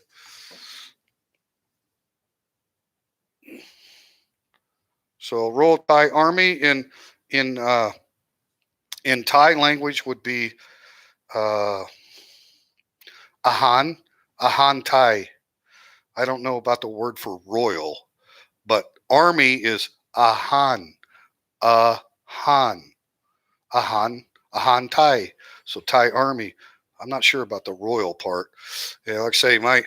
So Royal Thai Army in Thai language would be uh, Ahan Ahan Thai. I don't know about the word for royal, but army is Ahan Ahan Ahan Thai. So Thai Army. I'm not sure about the royal part. Yeah, like I say,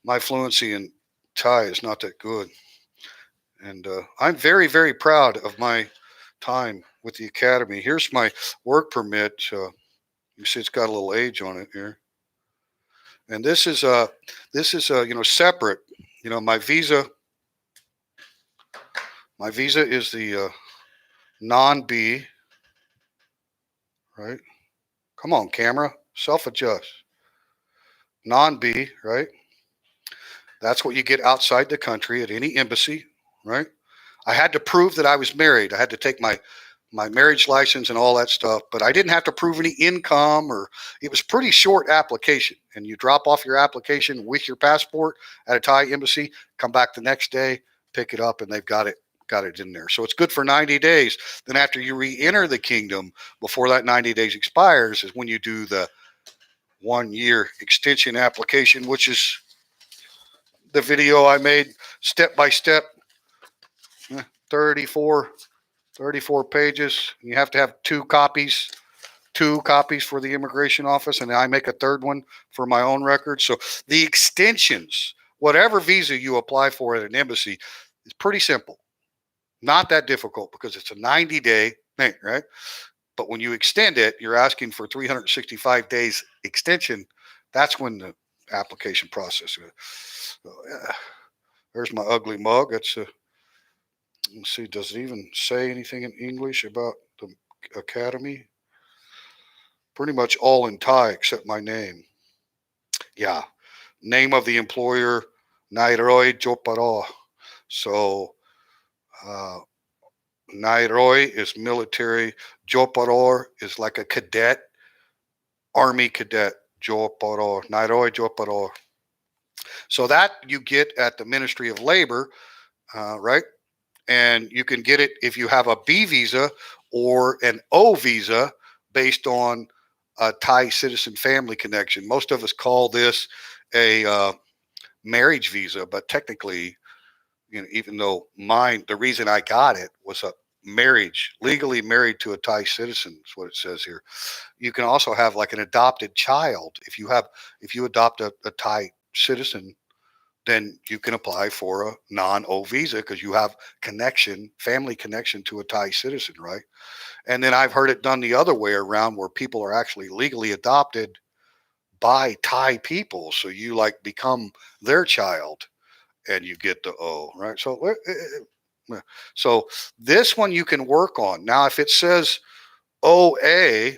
my fluency in Thai is not that good, and I'm very proud of my time with the academy. Here's my work permit. You see, it's got a little age on it here, and this is separate. My visa. My visa is the non-B, right? Come on, camera, self-adjust. Non-B, right? That's what you get outside the country at any embassy, right? I had to prove that I was married. I had to take my marriage license and all that stuff, but I didn't have to prove any income or it was pretty short application. And you drop off your application with your passport at a Thai embassy, come back the next day, pick it up, and they've got it in there. So it's good for 90 days. Then after you re-enter the kingdom, before that 90 days expires, is when you do the 1 year extension application, which is the video I made step by step, 34 pages. You have to have two copies for the immigration office, and I make a third one for my own record. So the extensions, whatever visa you apply for at an embassy, is pretty simple. Not that difficult because it's a 90-day thing, right? But when you extend it, you're asking for 365 days extension. That's when the application process. So, yeah. There's my ugly mug. Let's see, does it even say anything in English about the academy? Pretty much all in Thai except my name. Yeah, name of the employer, Nairoi Joparo. So uh, Nairoi is military. Joparor is like a cadet, army cadet. Joparor, Nairoi Joparor. So that you get at the Ministry of Labor, right? And you can get it if you have a B visa or an O visa based on a Thai citizen family connection. Most of us call this a marriage visa, but technically, even though the reason I got it was legally married to a Thai citizen is what it says here. You can also have like an adopted child. If you adopt a Thai citizen, then you can apply for a non-O visa because you have family connection to a Thai citizen, right? And then I've heard it done the other way around where people are actually legally adopted by Thai people. So you like become their child and you get the O, right? So this one you can work on. Now, if it says OA,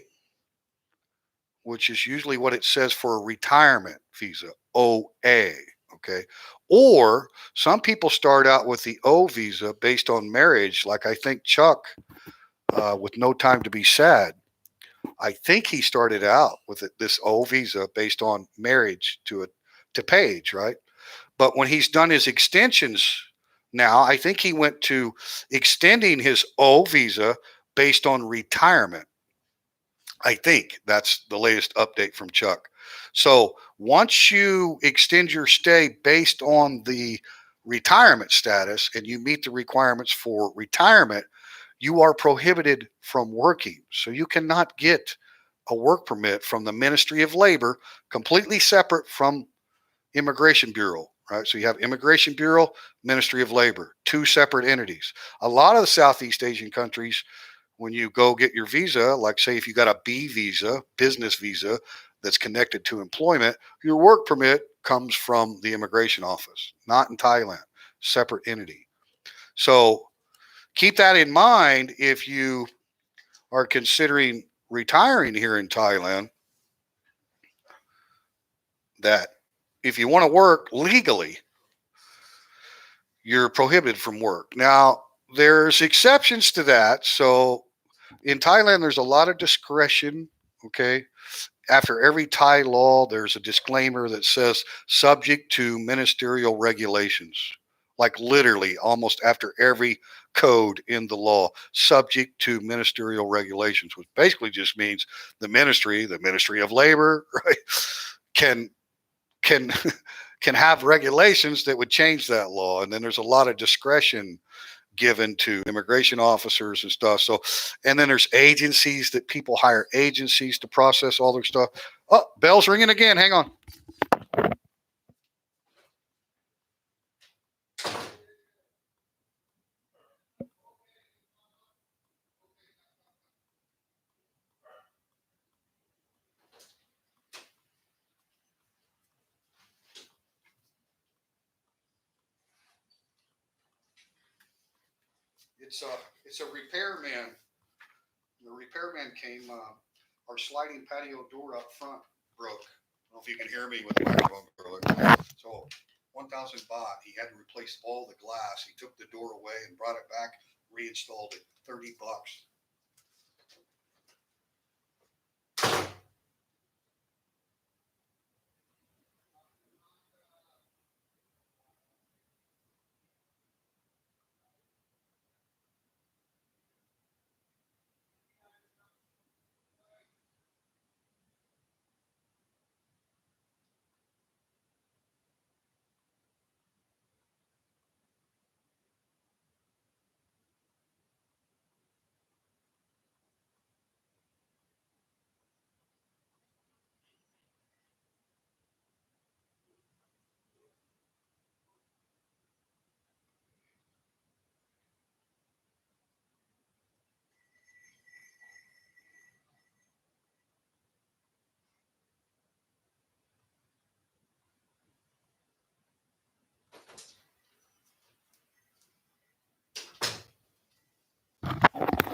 which is usually what it says for a retirement visa, OA, okay? Or some people start out with the O visa based on marriage, like I think Chuck with No Time to Be Sad. I think he started out with this O visa based on marriage to Paige, right? But when he's done his extensions now, I think he went to extending his O visa based on retirement. I think that's the latest update from Chuck. So once you extend your stay based on the retirement status and you meet the requirements for retirement, you are prohibited from working. So you cannot get a work permit from the Ministry of Labor, completely separate from Immigration Bureau, right? So you have Immigration Bureau, Ministry of Labor, two separate entities. A lot of the Southeast Asian countries, when you go get your visa, like say if you got a B visa, business visa that's connected to employment, your work permit comes from the immigration office, not in Thailand, separate entity. So keep that in mind if you are considering retiring here in Thailand, that if you want to work legally, you're prohibited from work. Now, there's exceptions to that. So in Thailand, there's a lot of discretion. Okay. After every Thai law, there's a disclaimer that says subject to ministerial regulations. Like literally, almost after every code in the law, subject to ministerial regulations, which basically just means the Ministry of Labor, right, can can can have regulations that would change that law. And then there's a lot of discretion given to immigration officers and stuff. So, and then there's agencies that people hire agencies to process all their stuff. Oh, bell's ringing again. Hang on. It's a it's a repairman. The repairman came. Our sliding patio door up front broke. I don't know if you can hear me with the microphone. So 1,000 baht. He had to replace all the glass. He took the door away and brought it back, reinstalled it. $30.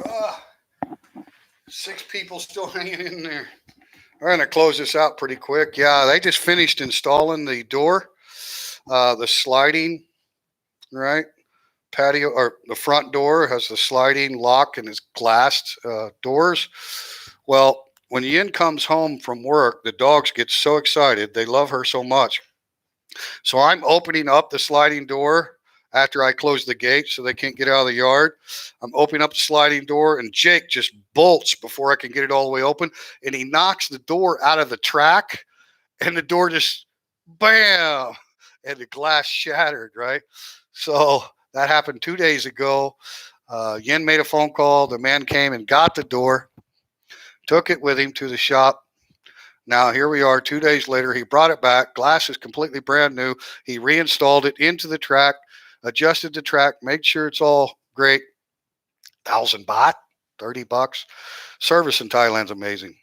Ah, 6 people still hanging in there. We're going to close this out pretty quick. Yeah, they just finished installing the door, the sliding, right? Patio or the front door has the sliding lock and it's glassed doors. Well, when Yin comes home from work, the dogs get so excited. They love her so much. So I'm opening up the sliding door after I close the gate so they can't get out of the yard. I'm opening up the sliding door and Jake just bolts before I can get it all the way open. And he knocks the door out of the track and the door just bam and the glass shattered, right? So that happened 2 days ago. Yin made a phone call. The man came and got the door, took it with him to the shop. Now, here we are 2 days later. He brought it back. Glass is completely brand new. He reinstalled it into the track, adjusted the track, made sure it's all great. 1,000 baht, $30. Service in Thailand's amazing.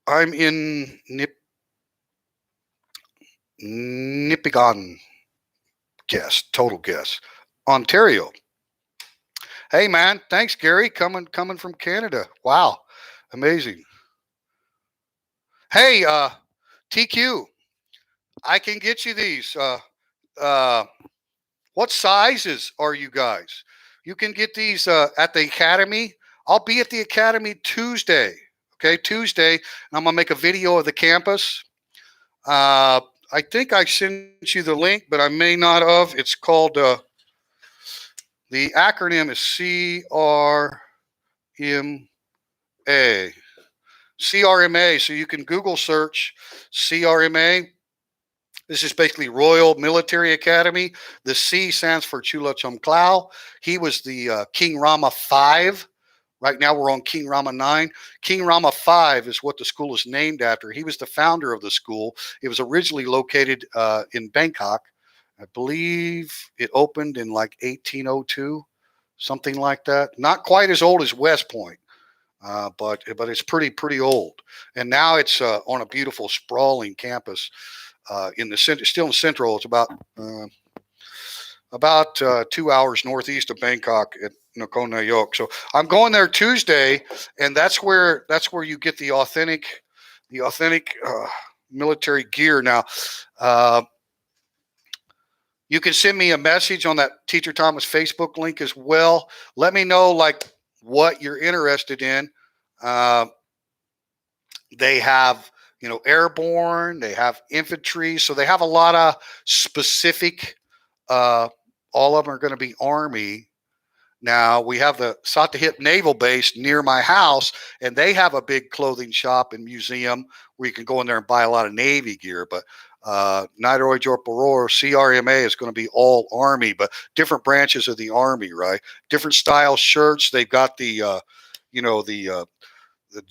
I'm in Nipigon, total guess, Ontario. Hey man, thanks Gary, coming from Canada. Wow, amazing. Hey, TQ, I can get you these. Uh, what sizes are you guys? You can get these at the Academy. I'll be at the Academy Tuesday. Okay, Tuesday, and I'm gonna make a video of the campus. I think I sent you the link, but I may not have. It's called the acronym is CRMA. CRMA. So you can Google search CRMA. This is basically Royal Military Academy. The C stands for Chula Chomklao. He was the King Rama V. Right now we're on King Rama 9. King Rama 5 is what the school is named after. He was the founder of the school. It was originally located in Bangkok. I believe it opened in like 1802, something like that. Not quite as old as West Point, but it's pretty old. And now it's on a beautiful sprawling campus in the center, still in Central. It's about 2 hours northeast of Bangkok at Nakhon Nayok. So I'm going there Tuesday, and that's where you get the authentic military gear. Now, you can send me a message on that Teacher Thomas Facebook link as well. Let me know like what you're interested in. They have airborne, they have infantry, so they have a lot of specific. All of them are going to be Army. Now we have the Satahip Naval Base near my house, and they have a big clothing shop and museum where you can go in there and buy a lot of Navy gear. But Nairobi Jorporor CRMA is going to be all Army, but different branches of the Army, right? Different style shirts. They've got the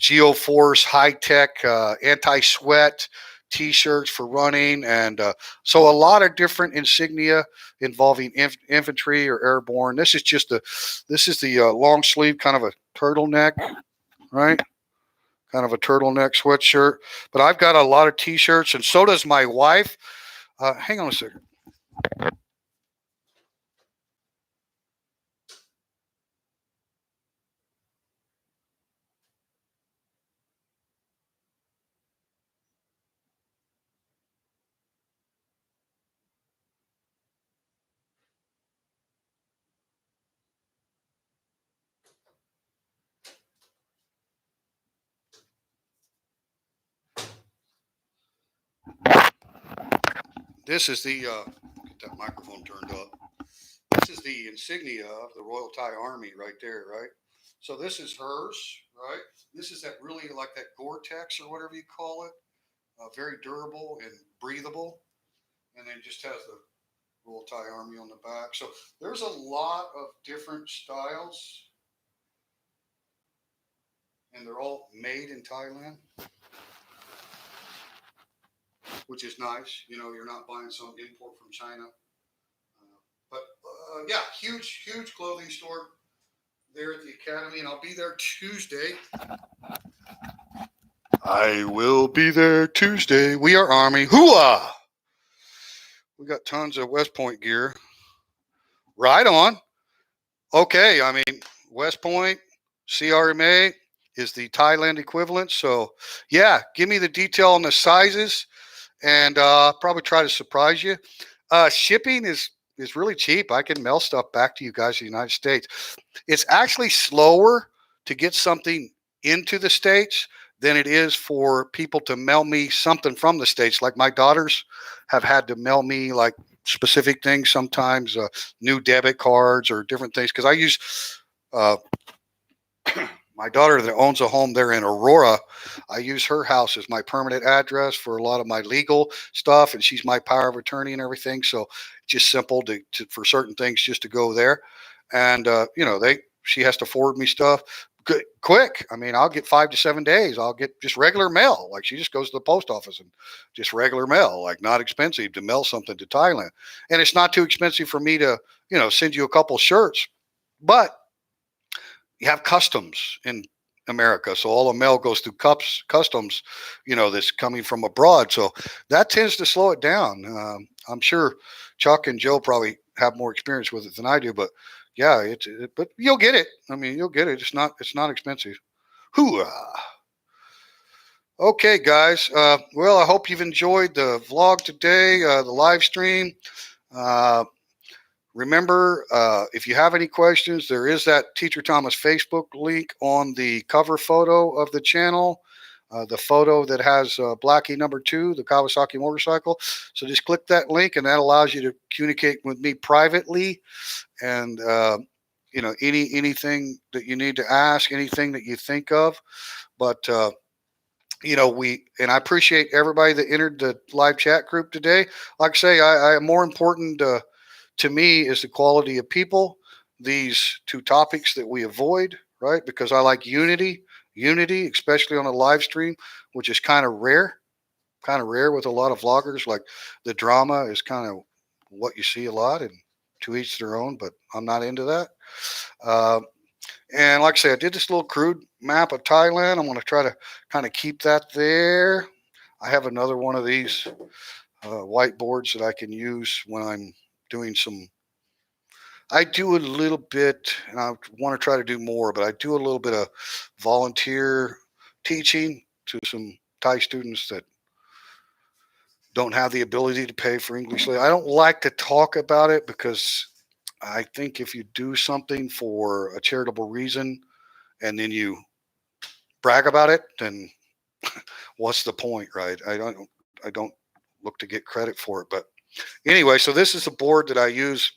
Geoforce high tech anti-sweat T-shirts for running, and so a lot of different insignia involving infantry or airborne. This is the long sleeve, kind of a turtleneck, right? Kind of a turtleneck sweatshirt. But I've got a lot of T-shirts, and so does my wife. Hang on a second. This is the get that microphone turned up. This is the insignia of the Royal Thai Army right there, right? So this is hers, right? This is that really like that Gore-Tex or whatever you call it, very durable and breathable, and then just has the Royal Thai Army on the back. So there's a lot of different styles, and they're all made in Thailand, which is nice. You're not buying some import from China. But yeah, huge clothing store there at the Academy, and I'll be there Tuesday. I will be there Tuesday. We are Army. Hooah! We got tons of West Point gear. Right on. Okay, I mean, West Point, CRMA is the Thailand equivalent. So, yeah, give me the detail on the sizes, and probably try to surprise you. Shipping is really cheap. I can mail stuff back to you guys in the United States. It's actually slower to get something into the States than it is for people to mail me something from the States. Like my daughters have had to mail me like specific things sometimes, new debit cards or different things. Because I use uh, my daughter that owns a home there in Aurora. I use her house as my permanent address for a lot of my legal stuff, and she's my power of attorney and everything. So just simple to for certain things just to go there. and she has to forward me stuff quick. I mean, I'll get 5 to 7 days. I'll get just regular mail. Like, she just goes to the post office and just regular mail, like not expensive to mail something to Thailand. And it's not too expensive for me to, send you a couple shirts. But you have customs in America. So all the mail goes through customs, that's coming from abroad. So that tends to slow it down. I'm sure Chuck and Joe probably have more experience with it than I do, but yeah, but you'll get it. I mean, you'll get it. It's not expensive. Hoorah. Okay, guys. Well, I hope you've enjoyed the vlog today, the live stream. Remember, if you have any questions, there is that Teacher Thomas Facebook link on the cover photo of the channel, the photo that has Blackie #2, the Kawasaki motorcycle. So just click that link, and that allows you to communicate with me privately. And anything that you need to ask, anything that you think of. But and I appreciate everybody that entered the live chat group today. Like I say, I more important to me is the quality of people. These two topics that we avoid, right? Because I like unity, especially on a live stream, which is kind of rare with a lot of vloggers. Like, the drama is kind of what you see a lot, and to each their own, but I'm not into that. And like I say, I did this little crude map of Thailand. I'm going to try to kind of keep that there. I have another one of these whiteboards that I can use when I'm doing I do a little bit, and I want to try to do more, but I do a little bit of volunteer teaching to some Thai students that don't have the ability to pay for English. I don't like to talk about it, because I think if you do something for a charitable reason and then you brag about it, then what's the point, right? I don't look to get credit for it. But anyway, so this is a board that I use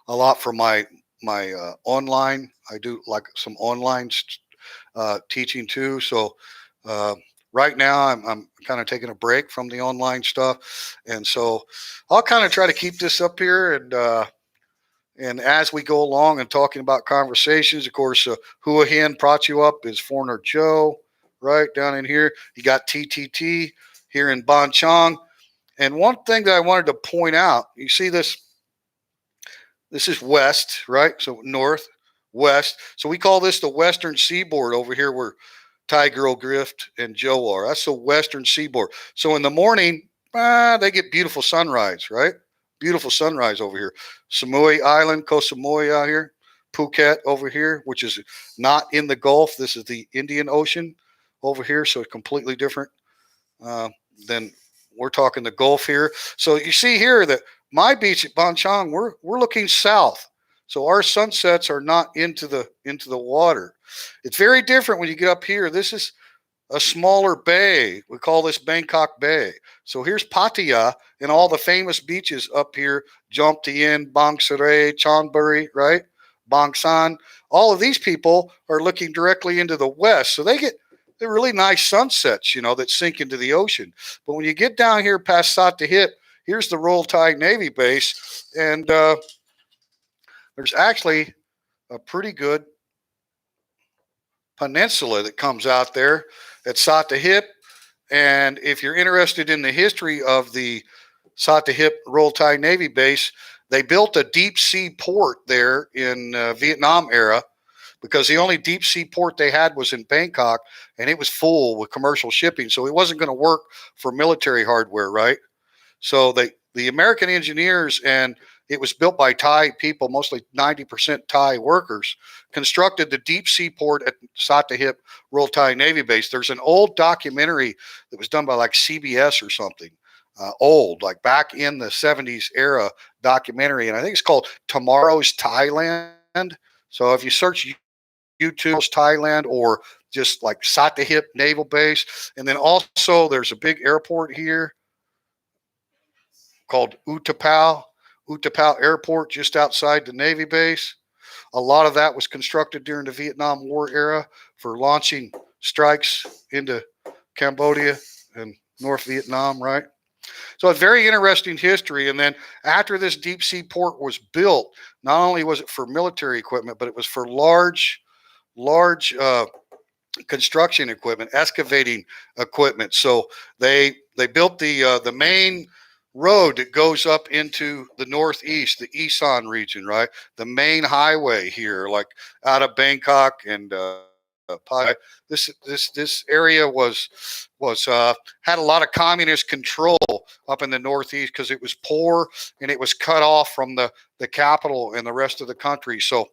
a lot for my online. I do like some online teaching too. So right now I'm kind of taking a break from the online stuff, and so I'll kind of try to keep this up here, and as we go along and talking about conversations, of course, Hua Hin brought you up is Foreigner Joe, right down in here. You got TTT here in Ban Chong. And one thing that I wanted to point out, you see this is west, right? So north, west. So we call this the western seaboard over here, where Thai Girl Grift and Joe are. That's the western seaboard. So in the morning, they get beautiful sunrise, right? Beautiful sunrise over here. Samui Island, Koh Samui out here. Phuket over here, which is not in the Gulf. This is the Indian Ocean over here, so completely different than we're talking the Gulf here. So you see here that my beach at Ban Chong, we're looking south. So our sunsets are not into the water. It's very different when you get up here. This is a smaller bay. We call this Bangkok Bay. So here's Pattaya and all the famous beaches up here: Jomp Tien, Bang Saray, Chonburi, right? Bang San. All of these people are looking directly into the west. So they're really nice sunsets, that sink into the ocean. But when you get down here past Sattahip, here's the Royal Thai Navy base, and there's actually a pretty good peninsula that comes out there at Sattahip. And if you're interested in the history of the Sattahip Royal Thai Navy base, they built a deep sea port there in Vietnam era, because the only deep sea port they had was in Bangkok, and it was full with commercial shipping. So it wasn't going to work for military hardware, right? So the American engineers, and it was built by Thai people, mostly 90% Thai workers, constructed the deep sea port at Sattahip Royal Thai Navy Base. There's an old documentary that was done by like CBS or something, old, like back in the 70s era documentary. And I think it's called Tomorrow's Thailand. So if you search YouTube's Thailand, or just like Sattahip Naval Base. And then also there's a big airport here called Utapao Airport, just outside the Navy base. A lot of that was constructed during the Vietnam War era for launching strikes into Cambodia and North Vietnam, right? So a very interesting history. And then after this deep sea port was built, not only was it for military equipment, but it was for large construction equipment, excavating equipment. So they built the main road that goes up into the northeast, the Isan region, right? The main highway here, like out of Bangkok and this area was had a lot of communist control up in the northeast because it was poor and it was cut off from the capital and the rest of the country. So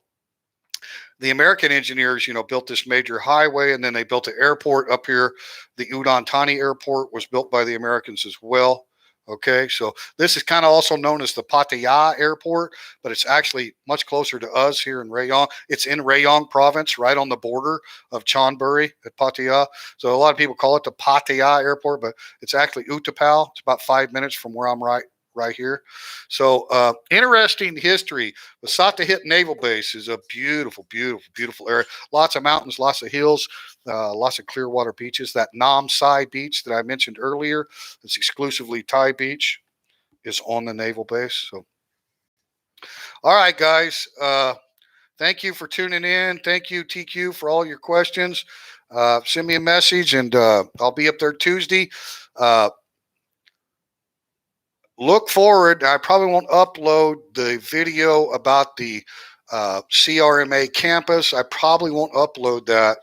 the American engineers, built this major highway, and then they built an airport up here. The Udon Thani Airport was built by the Americans as well. Okay, so this is kind of also known as the Pattaya Airport, but it's actually much closer to us here in Rayong. It's in Rayong province, right on the border of Chonburi at Pattaya. So a lot of people call it the Pattaya Airport, but it's actually Utapao. It's about 5 minutes from where I'm right here. So interesting history. The Satahit Naval Base is a beautiful, beautiful, beautiful area. Lots of mountains, lots of hills, lots of clear water beaches. That Nam Sai beach that I mentioned earlier, it's exclusively Thai beach, is on the naval base. So, all right, guys. Thank you for tuning in. Thank you, TQ, for all your questions. Send me a message, and I'll be up there Tuesday. Look forward. I probably won't upload the video about the CRMA campus. I probably won't upload that,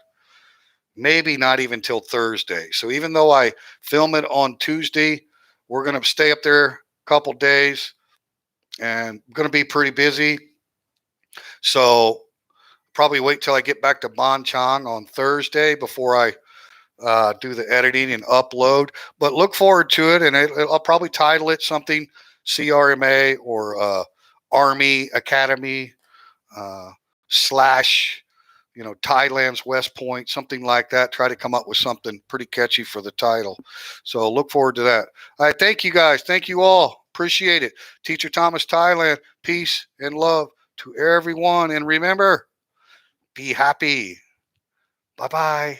maybe not even till Thursday. So even though I film it on Tuesday, we're going to stay up there a couple days and going to be pretty busy. So probably wait till I get back to Bonchang on Thursday before I do the editing and upload. But look forward to it, and I'll probably title it something CRMA or Army Academy slash Thailand's West Point, something like that. Try to come up with something pretty catchy for the title. So look forward to that. All right, thank you guys. Thank you all. Appreciate it. Teacher Thomas, Thailand. Peace and love to everyone. And remember, be happy. Bye-bye.